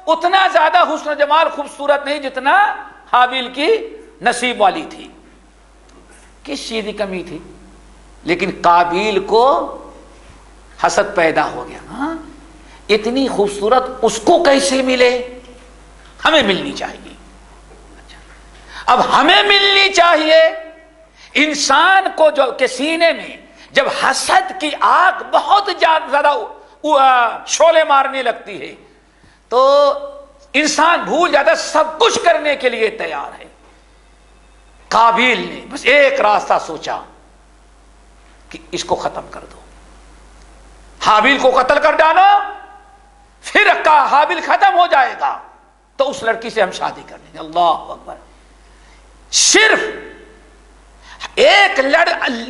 S3: اتنا زیادہ حسن و جمال خوبصورت نہیں جتنا حابیل کی نصیب والی تھی۔ کس چیز کی کمی تھی؟ لیکن قابیل کو حسد پیدا ہو گیا، ہاں اتنی خوبصورت اس کو کیسے ملے؟ ہمیں ملنی چاہیے۔ اب ہمیں ملنی چاہیے۔ انسان کو جو کے سینے میں جب حسد کی آگ بہت زیادہ شعلے مارنے لگتی ہے تو انسان بھول جاتا، سب کچھ کرنے کے لیے تیار ہے۔ قابیل نے بس ایک راستہ سوچا کہ اس کو ختم کر دو، حابیل کو قتل کر ڈالو، پھر حابیل ختم ہو جائے گا تو اس لڑکی سے ہم شادی کر لیں گے۔ اللہ اکبر۔ صرف ایک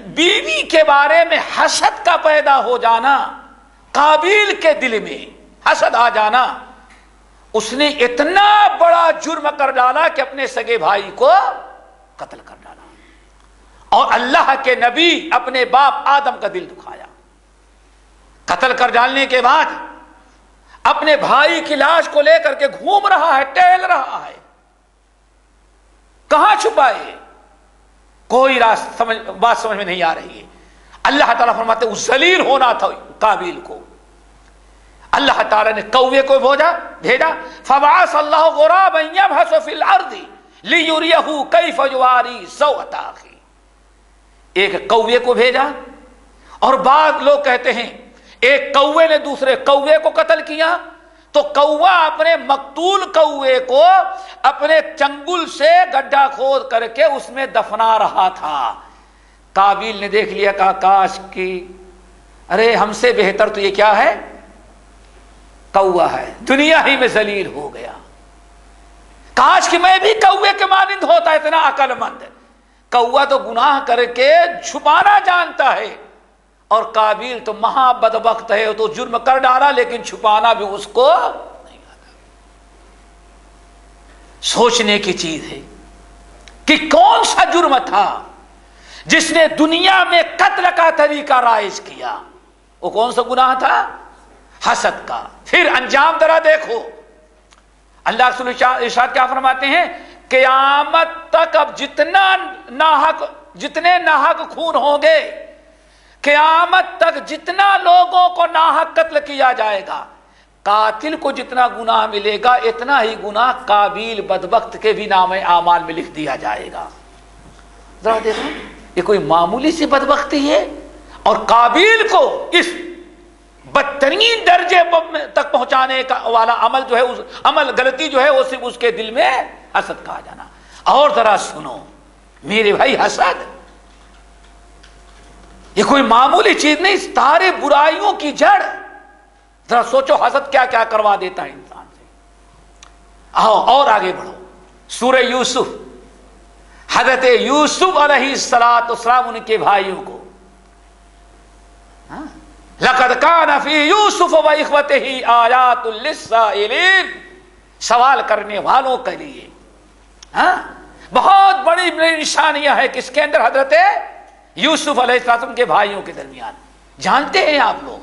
S3: بیوی کے بارے میں حسد کا پیدا ہو جانا، قابیل کے دل میں حسد آ جانا، اس نے اتنا بڑا جرم کر ڈالا کہ اپنے سگے بھائی کو قتل کر ڈالا، اور اللہ کے نبی اپنے باپ آدم کا دل دکھایا۔ قتل کر ڈالنے کے بعد اپنے بھائی کی لاش کو لے کر کے گھوم رہا ہے، ٹہل رہا ہے، کہاں چھپائے؟ کوئی بات سمجھ میں نہیں آ رہی ہے۔ اللہ تعالیٰ فرماتے اس ذلیل ہونا تھا قابیل کو، اللہ تعالیٰ نے کوے کو بھیجا، فبعث اللہ غرابا یبحث فی الارض لیریہ کیف یواری سوءۃ اخیہ، ایک کوے کو بھیجا، اور بعض لوگ کہتے ہیں ایک کوے نے دوسرے کوے کو قتل کیا، تو کوا اپنے مقتول کوے کو اپنے چنگل سے گڈھا کھود کر کے اس میں دفنا رہا تھا۔ قابیل نے دیکھ لیا، کہا کاش کی، ارے ہم سے بہتر تو یہ کیا ہے، کوا ہے، دنیا ہی میں ذلیل ہو گیا، کاش کہ میں بھی کوے کے مانند ہوتا، اتنا عقل مند۔ کوا تو گناہ کر کے چھپانا جانتا ہے، اور قابیل تو مہا بدبخت ہے، تو جرم کر ڈالا لیکن چھپانا بھی اس کو نہیں آتا۔ سوچنے کی چیز ہے کہ کون سا جرم تھا جس نے دنیا میں قتل کا طریقہ رائج کیا، وہ کون سا گناہ تھا؟ حسد کا۔ پھر انجام ذرا دیکھو، اللہ رسول ارشاد کیا فرماتے ہیں، قیامت تک اب جتنے ناحق خون ہوں گے، قیامت تک جتنا لوگوں کو ناحق قتل کیا جائے گا، قاتل کو جتنا گناہ ملے گا اتنا ہی گناہ قابیل بدبخت کے بھی نام اعمال میں لکھ دیا جائے گا۔ ذرا دیکھو، یہ کوئی معمولی سی بدبختی ہے، اور قابیل کو اس بدترین درجے تک پہنچانے کا والا عمل جو ہے، اس عمل غلطی جو ہے وہ صرف اس کے دل میں حسد کہا جانا۔ اور ذرا سنو میرے بھائی، حسد یہ کوئی معمولی چیز نہیں، سارے برائیوں کی جڑ۔ ذرا سوچو حسد کیا کیا کروا دیتا ہے انسان سے۔ آؤ اور آگے بڑھو، سورہ یوسف، حضرت یوسف علیہ السلام ان کے بھائیوں کو، لقد کان فی یوسف و اخوتہ آیات للسائلین، سوال کرنے والوں کے لیے بہت بڑی نشانیاں ہیں کس کے اندر، حضرت یوسف علیہ السلام کے بھائیوں کے درمیان۔ جانتے ہیں آپ لوگ،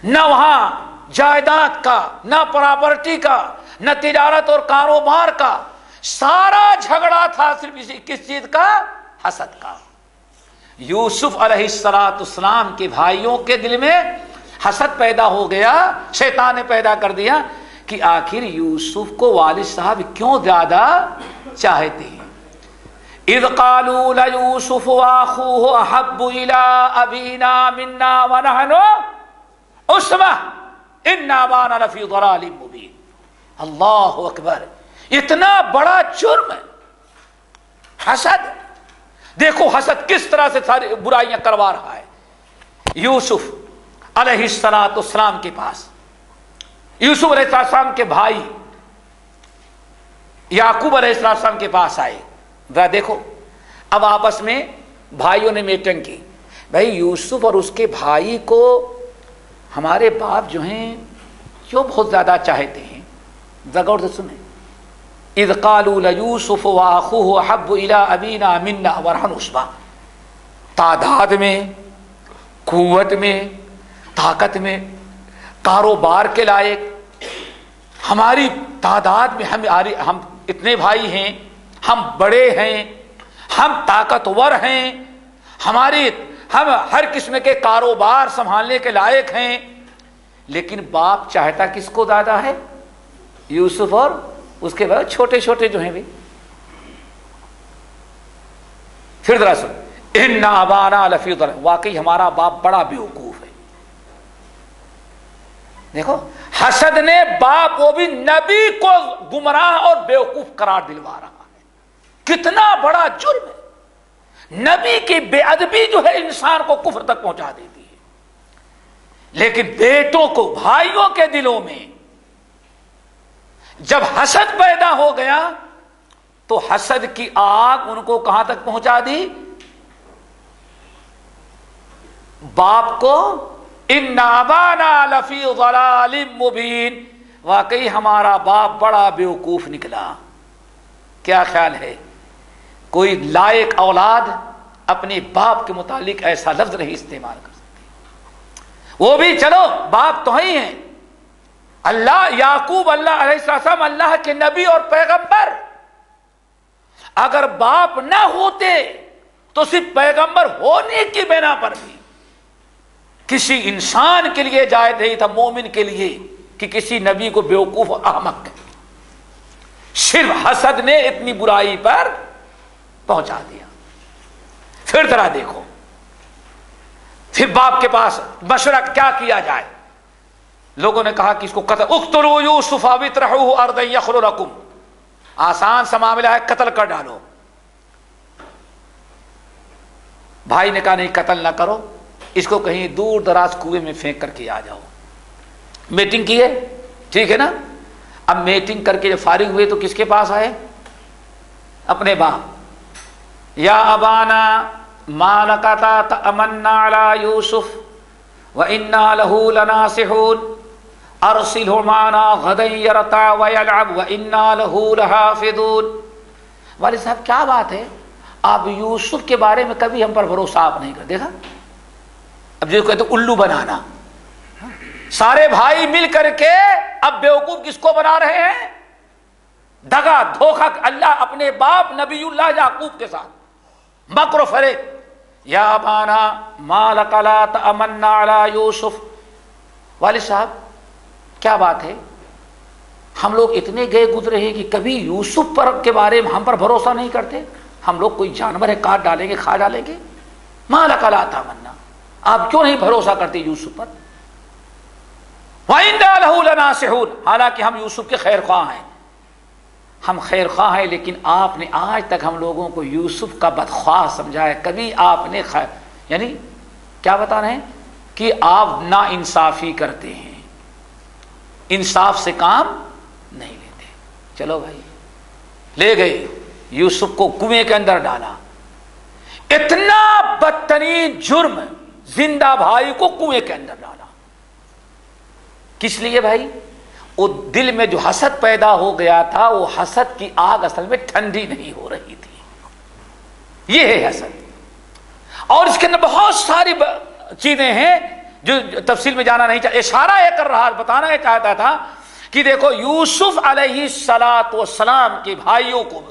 S3: نہ وہاں جائیداد کا، نہ پراپرٹی کا، نہ تجارت اور کاروبار کا، سارا جھگڑا تھا صرف کس چیز کا؟ حسد کا۔ یوسف علیہ السلام کے بھائیوں کے دل میں حسد پیدا ہو گیا، شیطان نے پیدا کر دیا کہ آخر یوسف کو والد صاحب کیوں زیادہ چاہتے ہیں۔ اذ قالوا ليوسف واخوه احب الى ابينا منا ونحن عصبة ان ابانا لفي ضلال مبين۔ اللہ اکبر، اتنا بڑا جرم ہے حسد۔ دیکھو حسد کس طرح سے ساری برائیاں کروا رہا ہے۔ یوسف علیہ السلام کے پاس، یوسف علیہ السلام کے بھائی یعقوب علیہ السلام کے پاس آئے۔ ذرا دیکھو، اب آپس میں بھائیوں نے میٹنگ کی، بھائی یوسف اور اس کے بھائی کو ہمارے باپ جو ہیں کیوں بہت زیادہ چاہتے ہیں۔ ذرا غور سے سنیں، اذ قالوا لیوسف واخوه احب الى ابینا منا ونحن عصبة، تعداد میں، قوت میں، طاقت میں، کاروبار کے لائق، ہماری تعداد میں ہم اتنے بھائی ہیں، ہم بڑے ہیں، ہم طاقتور ہیں، ہم ہر قسم کے کاروبار سنبھالنے کے لائق ہیں، لیکن باپ چاہتا کس کو زیادہ ہے؟ یوسف اور اس کے بعد چھوٹے چھوٹے جو ہیں بھی۔ پھر ذرا سن، ان ابانا لفی ضلال، واقعی ہمارا باپ بڑا بیوقوف ہے۔ دیکھو حسد نے باپ وہ بھی نبی کو گمراہ اور بیوقوف قرار دلوا رہا ہے۔ کتنا بڑا جرم ہے، نبی کی بے ادبی جو ہے انسان کو کفر تک پہنچا دیتی ہے۔ لیکن بیٹوں کو، بھائیوں کے دلوں میں جب حسد پیدا ہو گیا تو حسد کی آگ ان کو کہاں تک پہنچا دی؟ باپ کو ان ابانا لفی ضلال مبین، واقعی ہمارا باپ بڑا بیوقوف نکلا۔ کیا خیال ہے کوئی لائق اولاد اپنے باپ کے متعلق ایسا لفظ نہیں استعمال کر سکتی، وہ بھی چلو باپ تو ہی ہیں، اللہ یعقوب اللہ علیہ السلام اللہ کے نبی اور پیغمبر، اگر باپ نہ ہوتے تو صرف پیغمبر ہونے کی بنا پر بھی کسی انسان کے لیے جائز نہیں تھا، مومن کے لیے، کہ کسی نبی کو بیوقوف اور احمق کہے۔ صرف حسد نے اتنی برائی پر پہنچا دیا۔ پھر ذرا دیکھو، پھر باپ کے پاس مشورہ کیا کیا جائے، لوگوں نے کہا کہ اس کو قتل، اقتلوا یوسف واطرحوه ارضا یخل لکم، آسان سا معاملہ ہے، قتل کر ڈالو۔ بھائی نے کہا نہیں قتل نہ کرو، اس کو کہیں دور دراز کنویں میں پھینک کر کے آ جاؤ۔ میٹنگ کی ہے، ٹھیک ہے نا، اب میٹنگ کر کے جب فارغ ہوئے تو کس کے پاس آئے؟ اپنے باپ۔ یا ابانا ما لک تأمنا علی یوسف وإنا له لناصحون ارسلہ معنا غدا یرتع ویلعب وإنا له لحافظون۔ والد صاحب کیا بات ہے، آپ یوسف کے بارے میں کبھی ہم پر بھروسہ آپ نہیں کر، دیکھا اب جو کہتے الو بنانا، سارے بھائی مل کر کے اب بیوقوف کس کو بنا رہے ہیں؟ دغا دھوکہ اللہ اپنے باپ نبی اللہ یعقوب کے ساتھ، مکر و فریب۔ یا ابانا ما لک لا تأمنا علی یوسف، والد صاحب کیا بات ہے، ہم لوگ اتنے گئے گزرے ہیں کہ کبھی یوسف پر کے بارے میں ہم پر بھروسہ نہیں کرتے، ہم لوگ کوئی جانور ہے کاٹ ڈالیں گے کھا ڈالیں گے، ما لک لا تأمنا، آپ کیوں نہیں بھروسہ کرتے یوسف پر؟ وَإِنَّا لَهُ لَنَاصِحُونَ، حالانکہ ہم یوسف کے خیر خواہ ہیں، ہم خیر خواہ ہیں، لیکن آپ نے آج تک ہم لوگوں کو یوسف کا بدخواہ سمجھا ہے، کبھی آپ نے یعنی کیا بتا رہے ہیں کہ آپ نا انصافی کرتے ہیں، انصاف سے کام نہیں لیتے۔ چلو بھائی لے گئے، یوسف کو کنویں کے اندر ڈالا، اتنا بدترین جرم، زندہ بھائی کو کنویں کے اندر ڈالا، کس لیے بھائی؟ وہ دل میں جو حسد پیدا ہو گیا تھا، وہ حسد کی آگ اصل میں ٹھنڈی نہیں ہو رہی تھی، یہ ہے حسد۔ اور اس کے اندر بہت ساری چیزیں ہیں جو تفصیل میں جانا نہیں چاہتا، اشارہ یہ کر رہا، بتانا یہ چاہتا تھا کہ دیکھو یوسف علیہ السلام کے بھائیوں کو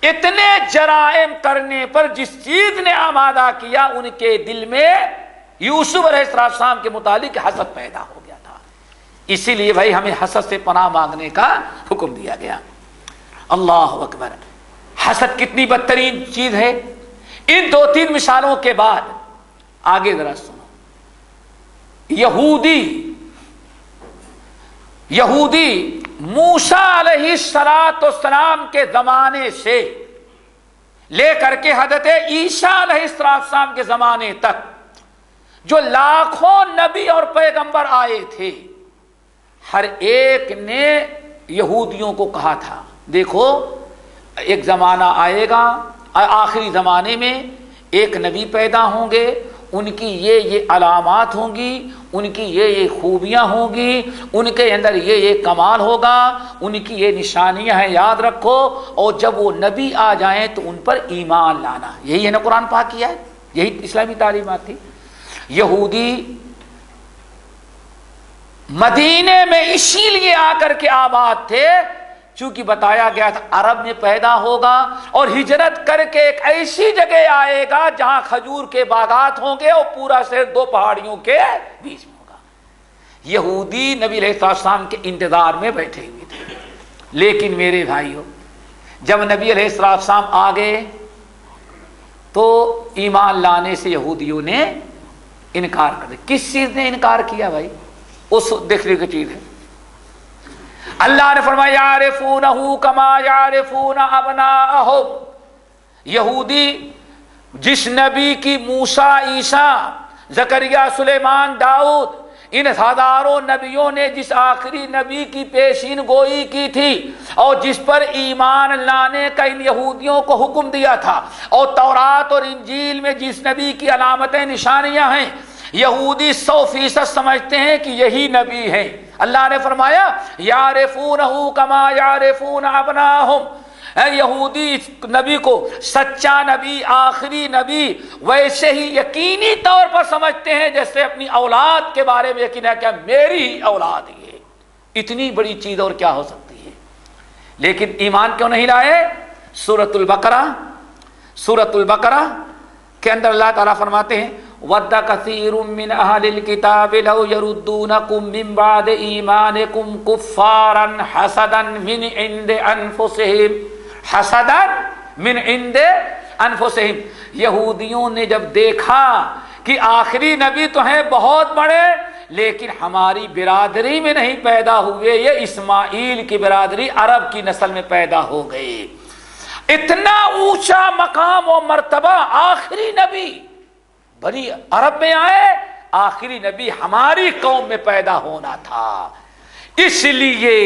S3: اتنے جرائم کرنے پر جس چیز نے آمادہ کیا، ان کے دل میں یوسف علیہ السلام کے متعلق حسد پیدا ہو گیا تھا۔ اسی لیے بھائی ہمیں حسد سے پناہ مانگنے کا حکم دیا گیا۔ اللہ اکبر، حسد کتنی بدترین چیز ہے۔ ان دو تین مثالوں کے بعد آگے ذرا سنو، یہودی موسیٰ علیہ السلام کے زمانے سے لے کر کے حضرت عیسیٰ علیہ السلام کے زمانے تک جو لاکھوں نبی اور پیغمبر آئے تھے، ہر ایک نے یہودیوں کو کہا تھا دیکھو ایک زمانہ آئے گا، آخری زمانے میں ایک نبی پیدا ہوں گے، ان کی یہ علامات ہوں گی، ان کی یہ خوبیاں ہوں گی، ان کے اندر یہ کمال ہوگا، ان کی یہ نشانیاں ہیں، یاد رکھو، اور جب وہ نبی آ جائیں تو ان پر ایمان لانا۔ یہی ہے نا قرآن پاک کیا ہے، یہی اسلامی تعلیمات تھی۔ یہودی مدینے میں اسی لیے آ کر کے آباد تھے چونکہ بتایا گیا تھا عرب میں پیدا ہوگا اور ہجرت کر کے ایک ایسی جگہ آئے گا جہاں کھجور کے باغات ہوں گے اور پورا شہر دو پہاڑیوں کے بیچ میں ہوگا۔ یہودی نبی علیہ السلام کے انتظار میں بیٹھے ہوئے تھے، لیکن میرے بھائیوں جب نبی علیہ السلام آ گئے تو ایمان لانے سے یہودیوں نے انکار کر دیا۔ کس چیز نے انکار کیا بھائی؟ اس دیکھنے کی چیز ہے، اللہ نے فرمایا یعرفونہ کما یعرفون ابناءہم، یہودی جس نبی کی موسیٰ، عیسیٰ، زکریا، سلیمان، داؤد، ان ہزاروں نبیوں نے جس آخری نبی کی پیشین گوئی کی تھی اور جس پر ایمان لانے کا ان یہودیوں کو حکم دیا تھا، اور تورات اور انجیل میں جس نبی کی علامتیں نشانیاں ہیں، یہودی 100% سمجھتے ہیں کہ یہی نبی ہے. اللہ نے فرمایا یعرفونہ کما یعرفون ابناہم، یہودی نبی کو سچا نبی، آخری نبی ویسے ہی یقینی طور پر سمجھتے ہیں جیسے اپنی اولاد کے بارے میں یقین ہے کہ میری ہی اولاد ہے. اتنی بڑی چیز اور کیا ہو سکتی ہے. لیکن ایمان کیوں نہیں لائے؟ سورۃ البقرہ کے اندر اللہ تعالیٰ فرماتے ہیں وَدَّ كَثِيرٌ مِّنْ أَهْلِ الْكِتَابِ لَوْ يَرُدُّونَكُم مِّن بَعْدِ إِيمَانِكُمْ كُفَّارًا حَسَدًا مِّنْ عِندِ أَنفُسِهِمْ، حَسَدًا مِّنْ عِندِ أَنفُسِهِمْ. یہودیوں نے جب دیکھا کہ آخری نبی تو ہیں بہت بڑے لیکن ہماری برادری میں نہیں پیدا ہوئے، یہ اسماعیل کی برادری عرب کی نسل میں پیدا ہو گئی. اتنا اونچا مقام و مرتبہ، آخری نبی بنی عرب میں آئے، آخری نبی ہماری قوم میں پیدا ہونا تھا. اس لیے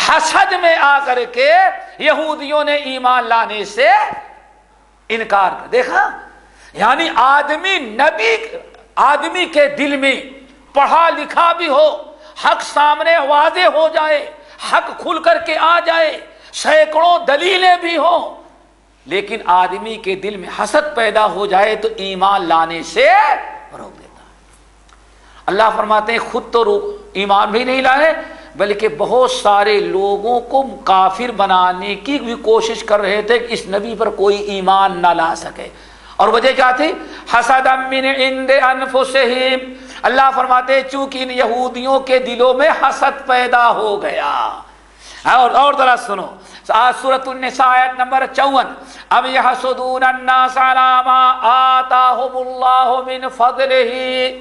S3: حسد میں آ کر کے یہودیوں نے ایمان لانے سے انکار کر. دیکھا یعنی آدمی کے دل میں پڑھا لکھا بھی ہو، حق سامنے واضح ہو جائے، حق کھل کر کے آ جائے، سینکڑوں دلیلیں بھی ہوں، لیکن آدمی کے دل میں حسد پیدا ہو جائے تو ایمان لانے سے روک دیتا ہے. اللہ فرماتے ہیں خود تو ایمان بھی نہیں لائے بلکہ بہت سارے لوگوں کو کافر بنانے کی بھی کوشش کر رہے تھے کہ اس نبی پر کوئی ایمان نہ لا سکے. اور وجہ کیا تھی؟ حسدا من عند انفسہم. اللہ فرماتے ہیں چونکہ ان یہودیوں کے دلوں میں حسد پیدا ہو گیا. اور ذرا سنو سورۃ النساء آیت نمبر 54. اب یحسدون الناس علی ما آتاہم اللہ من فضلہ.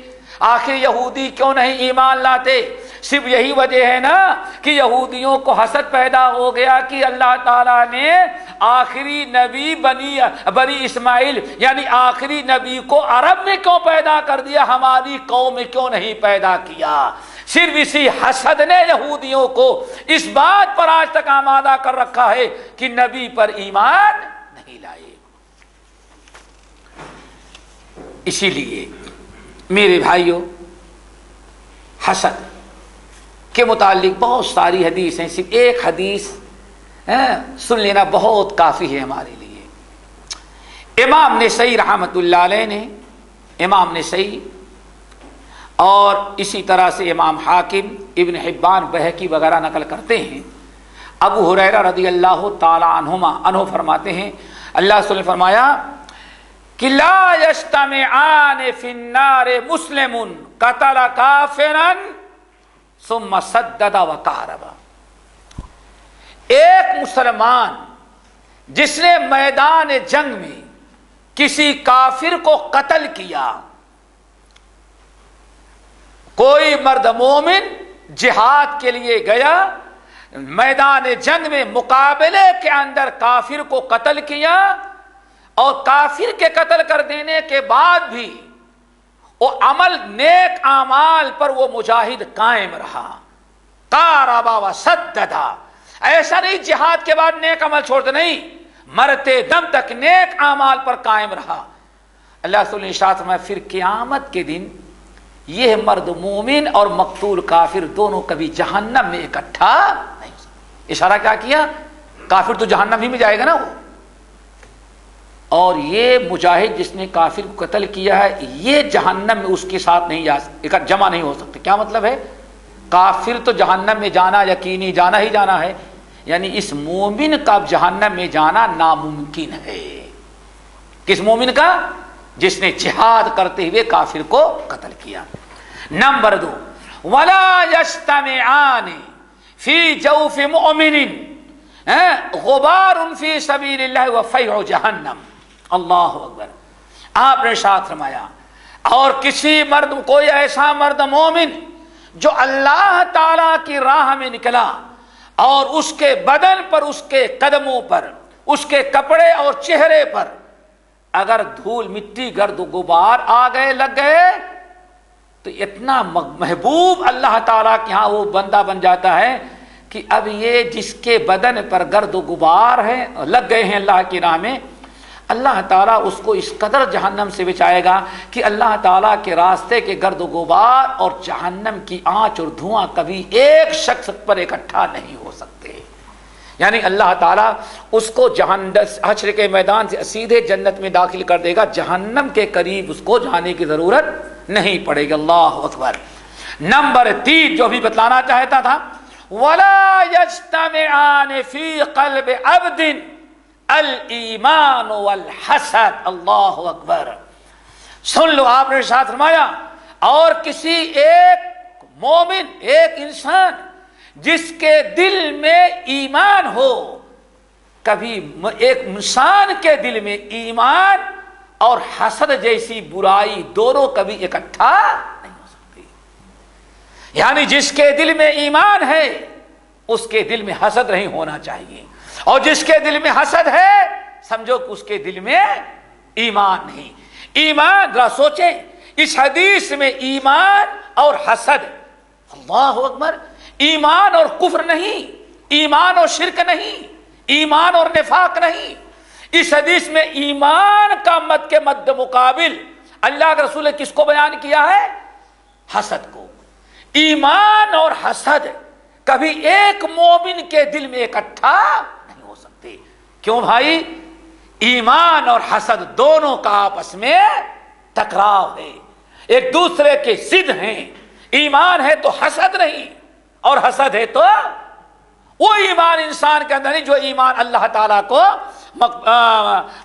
S3: آخر یہودی کیوں نہیں ایمان لاتے؟ صرف یہی وجہ ہے نا کہ یہودیوں کو حسد پیدا ہو گیا کہ اللہ تعالیٰ نے آخری نبی بنی اسماعیل یعنی آخری نبی کو عرب میں کیوں پیدا کر دیا، ہماری قوم میں کیوں نہیں پیدا کیا. صرف اسی حسد نے یہودیوں کو اس بات پر آج تک آمادہ کر رکھا ہے کہ نبی پر ایمان نہیں لائے. اسی لیے میرے بھائیوں حسد کے متعلق بہت ساری حدیث ہیں، صرف ایک حدیث سن لینا بہت کافی ہے ہمارے لیے. امام نسائی رحمۃ اللہ علیہ نے، امام نسائی اور اسی طرح سے امام حاکم، ابن حبان، بہقی وغیرہ نقل کرتے ہیں. ابو ہریرہ رضی اللہ تعالی عنہ فرماتے ہیں اللہ رسول نے فرمایا کہ لا یجتمعان فی النار مسلم قتل کافرا ثم سدد وقارب. ایک مسلمان جس نے میدان جنگ میں کسی کافر کو قتل کیا، کوئی مرد مومن جہاد کے لیے گیا، میدان جنگ میں مقابلے کے اندر کافر کو قتل کیا اور کافر کے قتل کر دینے کے بعد بھی وہ عمل نیک اعمال پر وہ مجاہد قائم رہا، قاربا وسددا. ایسا نہیں جہاد کے بعد نیک عمل چھوڑتے، نہیں، مرتے دم تک نیک اعمال پر قائم رہا. اللہ رسول نے ارشاد فرمایا پھر قیامت کے دن یہ مرد مومن اور مقتول کافر دونوں کبھی جہنم میں اکٹھا نہیں ہو سکتے. اشارہ کیا کیا؟ کافر تو جہنم ہی میں جائے گا نا وہ، اور یہ مجاہد جس نے کافر کو قتل کیا ہے یہ جہنم میں اس کے ساتھ نہیں جمع نہیں ہو سکتے. کیا مطلب ہے؟ کافر تو جہنم میں جانا یقینی جانا ہی جانا ہے، یعنی اس مومن کا جہنم میں جانا ناممکن ہے. کس مومن کا؟ جس نے جہاد کرتے ہوئے کافر کو قتل کیا. نمبر 2 ولا یجتمعان فی جوف مؤمن غبار فی سبیل اللہ وفیع جہنم. اللہ اکبر. آپ نے ارشاد فرمایا اور کسی مرد، کوئی ایسا مرد مومن جو اللہ تعالی کی راہ میں نکلا اور اس کے بدن پر، اس کے قدموں پر، اس کے کپڑے اور چہرے پر اگر دھول مٹی گرد و غبار آ گئے، لگ گئے، تو اتنا محبوب اللہ تعالیٰ کے ہاں وہ بندہ بن جاتا ہے کہ اب یہ جس کے بدن پر گرد و غبار ہے، لگ گئے ہیں اللہ کی راہ میں، اللہ تعالیٰ اس کو اس قدر جہنم سے بچائے گا کہ اللہ تعالیٰ کے راستے کے گرد و غبار اور جہنم کی آنچ اور دھواں کبھی ایک شخص پر اکٹھا نہیں ہو سکتے. یعنی اللہ تعالیٰ اس کو حشر کے میدان سے سیدھے جنت میں داخل کر دے گا، جہنم کے قریب اس کو جانے کی ضرورت نہیں پڑے گی. اللہ اکبر. نمبر 3 جو بھی بتلانا چاہتا تھا، وَلَا يَجْتَمِعَانِ فِي قَلْبِ عَبْدٍ الایمان والحسد. اللہ اکبر. سن لو، آپ نے ارشاد فرمایا اور کسی ایک مومن، ایک انسان جس کے دل میں ایمان ہو، کبھی ایک انسان کے دل میں ایمان اور حسد جیسی برائی دونوں کبھی اکٹھا نہیں ہو سکتی. یعنی جس کے دل میں ایمان ہے اس کے دل میں حسد نہیں ہونا چاہیے، اور جس کے دل میں حسد ہے سمجھو کہ اس کے دل میں ایمان نہیں. ایمان ذرا سوچیں، اس حدیث میں ایمان اور حسد، اللہ اکبر، ایمان اور کفر نہیں، ایمان اور شرک نہیں، ایمان اور نفاق نہیں. اس حدیث میں ایمان کا مد کے مد مقابل اللہ کے رسول نے کس کو بیان کیا ہے؟ حسد کو. ایمان اور حسد کبھی ایک مومن کے دل میں اکٹھا نہیں ہو سکتے. کیوں بھائی؟ ایمان اور حسد دونوں کا آپس میں ٹکراؤ ہے، ایک دوسرے کے ضد ہیں. ایمان ہے تو حسد نہیں، اور حسد ہے تو وہ ایمان انسان کے اندر نہیں جو ایمان اللہ تعالیٰ کو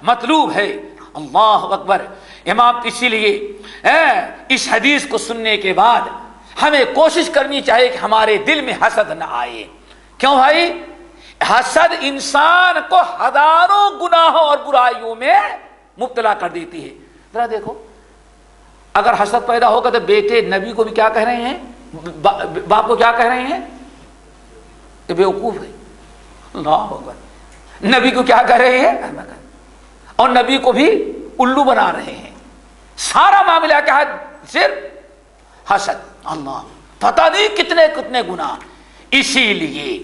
S3: مطلوب ہے. اللہ اکبر. امام اسی لیے اس حدیث کو سننے کے بعد ہمیں کوشش کرنی چاہیے کہ ہمارے دل میں حسد نہ آئے. کیوں بھائی؟ حسد انسان کو ہزاروں گناہوں اور برائیوں میں مبتلا کر دیتی ہے. ذرا دیکھو، اگر حسد پیدا ہوگا تو بیٹے نبی کو بھی کیا کہہ رہے ہیں، باپ کو کیا کہہ رہے ہیں کہ بیوقوف ہے. اللہ اکبر. نبی کو کیا کہہ رہے ہیں، اور نبی کو بھی الو بنا رہے ہیں. سارا معاملہ کیا ہے؟ صرف حسد. اللہ پتہ نہیں کتنے کتنے گناہ. اسی لیے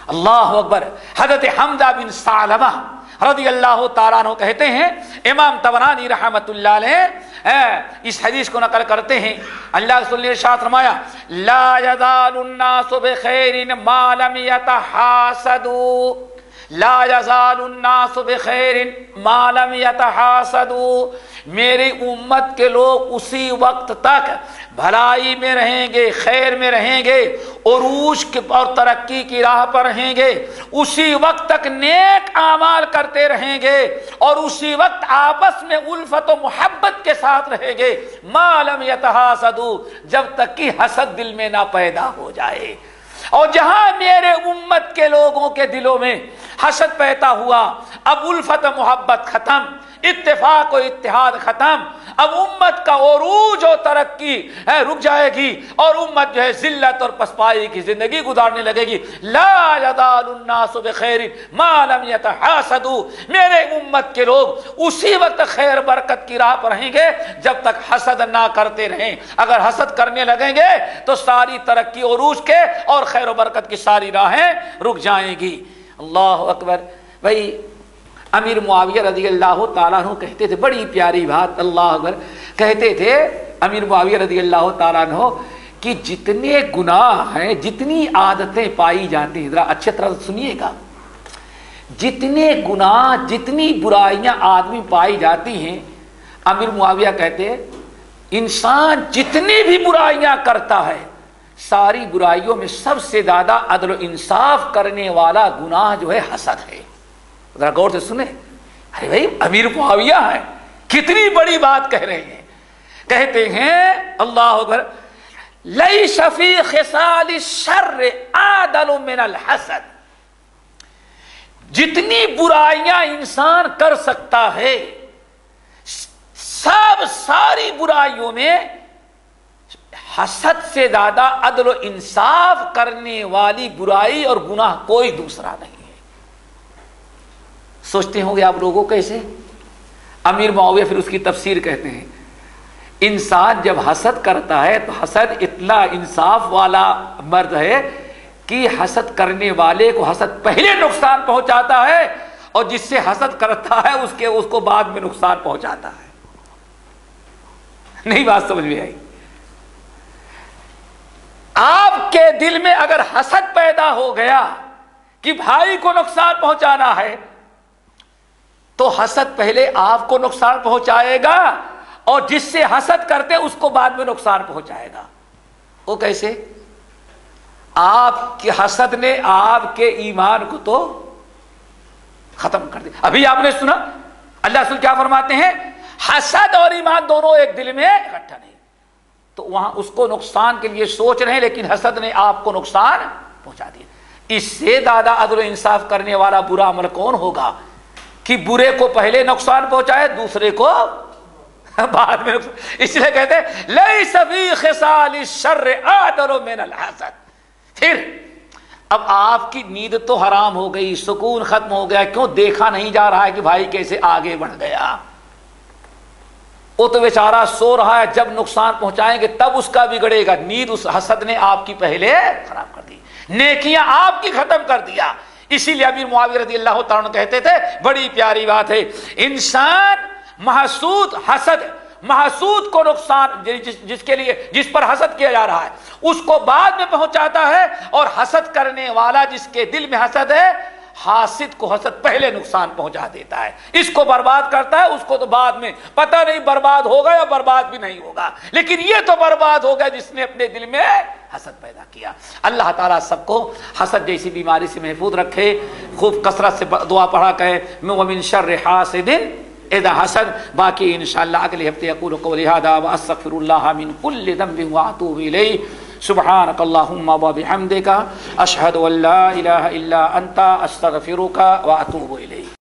S3: اللہ اکبر. حضرت حمزہ بن ثعلبہ رضی اللہ تعالیٰ عنہ کہتے ہیں، امام طبرانی رحمت اللہ علیہ اس حدیث کو نقل کرتے ہیں، اللہ رسول نے ارشاد فرمایا لا یزال الناس بخیر ما لم یتحاسدوا. لا یزال الناس بخیر ما لم یتحاسدوا. میری امت کے لوگ اسی وقت تک بھلائی میں رہیں گے، خیر میں رہیں گے، عروج اور ترقی کی راہ پر رہیں گے، اسی وقت تک نیک اعمال کرتے رہیں گے، اور اسی وقت آپس میں الفت و محبت کے ساتھ رہیں گے، ما لم یتحاسدوا، جب تک کہ حسد دل میں نہ پیدا ہو جائے. اور جہاں میرے امت کے لوگوں کے دلوں میں حسد پیدا ہوا، اب الفت و محبت ختم، اتفاق و اتحاد ختم، اب امت کا عروج و ترقی رک جائے گی، اور امت جو ہے ذلت اور پسپائی کی زندگی گزارنے لگے گی. لا یزال الناس بخیر ما لم یتحاسدوا. میرے امت کے لوگ اسی وقت خیر برکت کی راہ پر رہیں گے جب تک حسد نہ کرتے رہیں. اگر حسد کرنے لگیں گے تو ساری ترقی عروج کے اور خیر و برکت کی ساری راہیں رک جائیں گی. اللہ اکبر. بھائی امیر معاویہ رضی اللہ تعالیٰ عنہ کہتے تھے، بڑی پیاری بات، اللہ اکبر، کہتے تھے امیر معاویہ رضی اللہ تعالیٰ عنہ کہ جتنے گناہ ہیں، جتنی عادتیں پائی جاتی ہیں، ذرا اچھی طرح سنیے گا، جتنے گناہ، جتنی برائیاں آدمی پائی جاتی ہیں، امیر معاویہ کہتے ہیں انسان جتنی بھی برائیاں کرتا ہے، ساری برائیوں میں سب سے زیادہ عدل و انصاف کرنے والا گناہ جو ہے حسد ہے. ذرا غور سے سنیں. ارے بھائی امیر معاویہ ہے، کتنی بڑی بات کہہ رہے ہیں. کہتے ہیں اللہ اکبر لیس فی خصال الشر اعدل من الحسد. جتنی برائیاں انسان کر سکتا ہے، ساری برائیوں میں حسد سے زیادہ عدل و انصاف کرنے والی برائی اور گناہ کوئی دوسرا نہیں ہے. سوچتے ہوں گے آپ لوگوں کیسے؟ امیر معاویہ پھر اس کی تفسیر کہتے ہیں، انسان جب حسد کرتا ہے تو حسد اتنا انصاف والا مرد ہے کہ حسد کرنے والے کو حسد پہلے نقصان پہنچاتا ہے، اور جس سے حسد کرتا ہے اس کو بعد میں نقصان پہنچاتا ہے. نہیں بات سمجھ میں آئی؟ آپ کے دل میں اگر حسد پیدا ہو گیا کہ بھائی کو نقصان پہنچانا ہے تو حسد پہلے آپ کو نقصان پہنچائے گا اور جس سے حسد کرتے اس کو بعد میں نقصان پہنچائے گا. وہ کیسے؟ آپ کے حسد نے آپ کے ایمان کو تو ختم کر دیا. ابھی آپ نے سنا اللہ رسول کیا فرماتے ہیں؟ حسد اور ایمان دونوں ایک دل میں اکٹھا نہیں. تو وہاں اس کو نقصان کے لیے سوچ رہے ہیں لیکن حسد نے آپ کو نقصان پہنچا دیا. اس سے زیادہ عدل و انصاف کرنے والا برا عمل کون ہوگا کہ برے کو پہلے نقصان پہنچائے دوسرے کو بعد میں نقصان. اس لیے کہتے ہیں لیس فی خصال الشر اعدل من الحسد. پھر اب آپ کی نیند تو حرام ہو گئی, سکون ختم ہو گیا, کیوں دیکھا نہیں جا رہا ہے کہ بھائی کیسے آگے بڑھ گیا. وہ تو بیچارہ سو رہا ہے, جب نقصان پہنچائیں گے تب اس کا بگڑے گا. نیند اس حسد نے آپ کی پہلے خراب کر دی, نیکیاں آپ کی ختم کر دیا. اسی لیے امیر معاویہ رضی اللہ تعالیٰ عنہ کہتے تھے بڑی پیاری بات ہے, انسان محسود کو نقصان جس پر حسد کیا جا رہا ہے اس کو بعد میں پہنچاتا ہے, اور حسد کرنے والا جس کے دل میں حسد ہے حاسد کو حسد پہلے نقصان پہنچا دیتا ہے, اس کو برباد کرتا ہے, اس کو تو بعد میں پتہ نہیں برباد ہوگا یا برباد بھی نہیں ہوگا, لیکن یہ تو برباد ہوگا جس نے اپنے دل میں حسد پیدا کیا. اللہ تعالیٰ سب کو حسد جیسی بیماری سے محفوظ رکھے. خوب کثرت سے دعا پڑھا کرے ومن شر حاسد اذا حسد. باقی انشاءاللہ اگلے ہفتے اقول قولی ھذا واستغفر اللہ من کل ذنب واتوب الیہ. سبحانک اللہم وبحمدک اشہد ان لا الہ الا انت استغفرک واتوب الیک.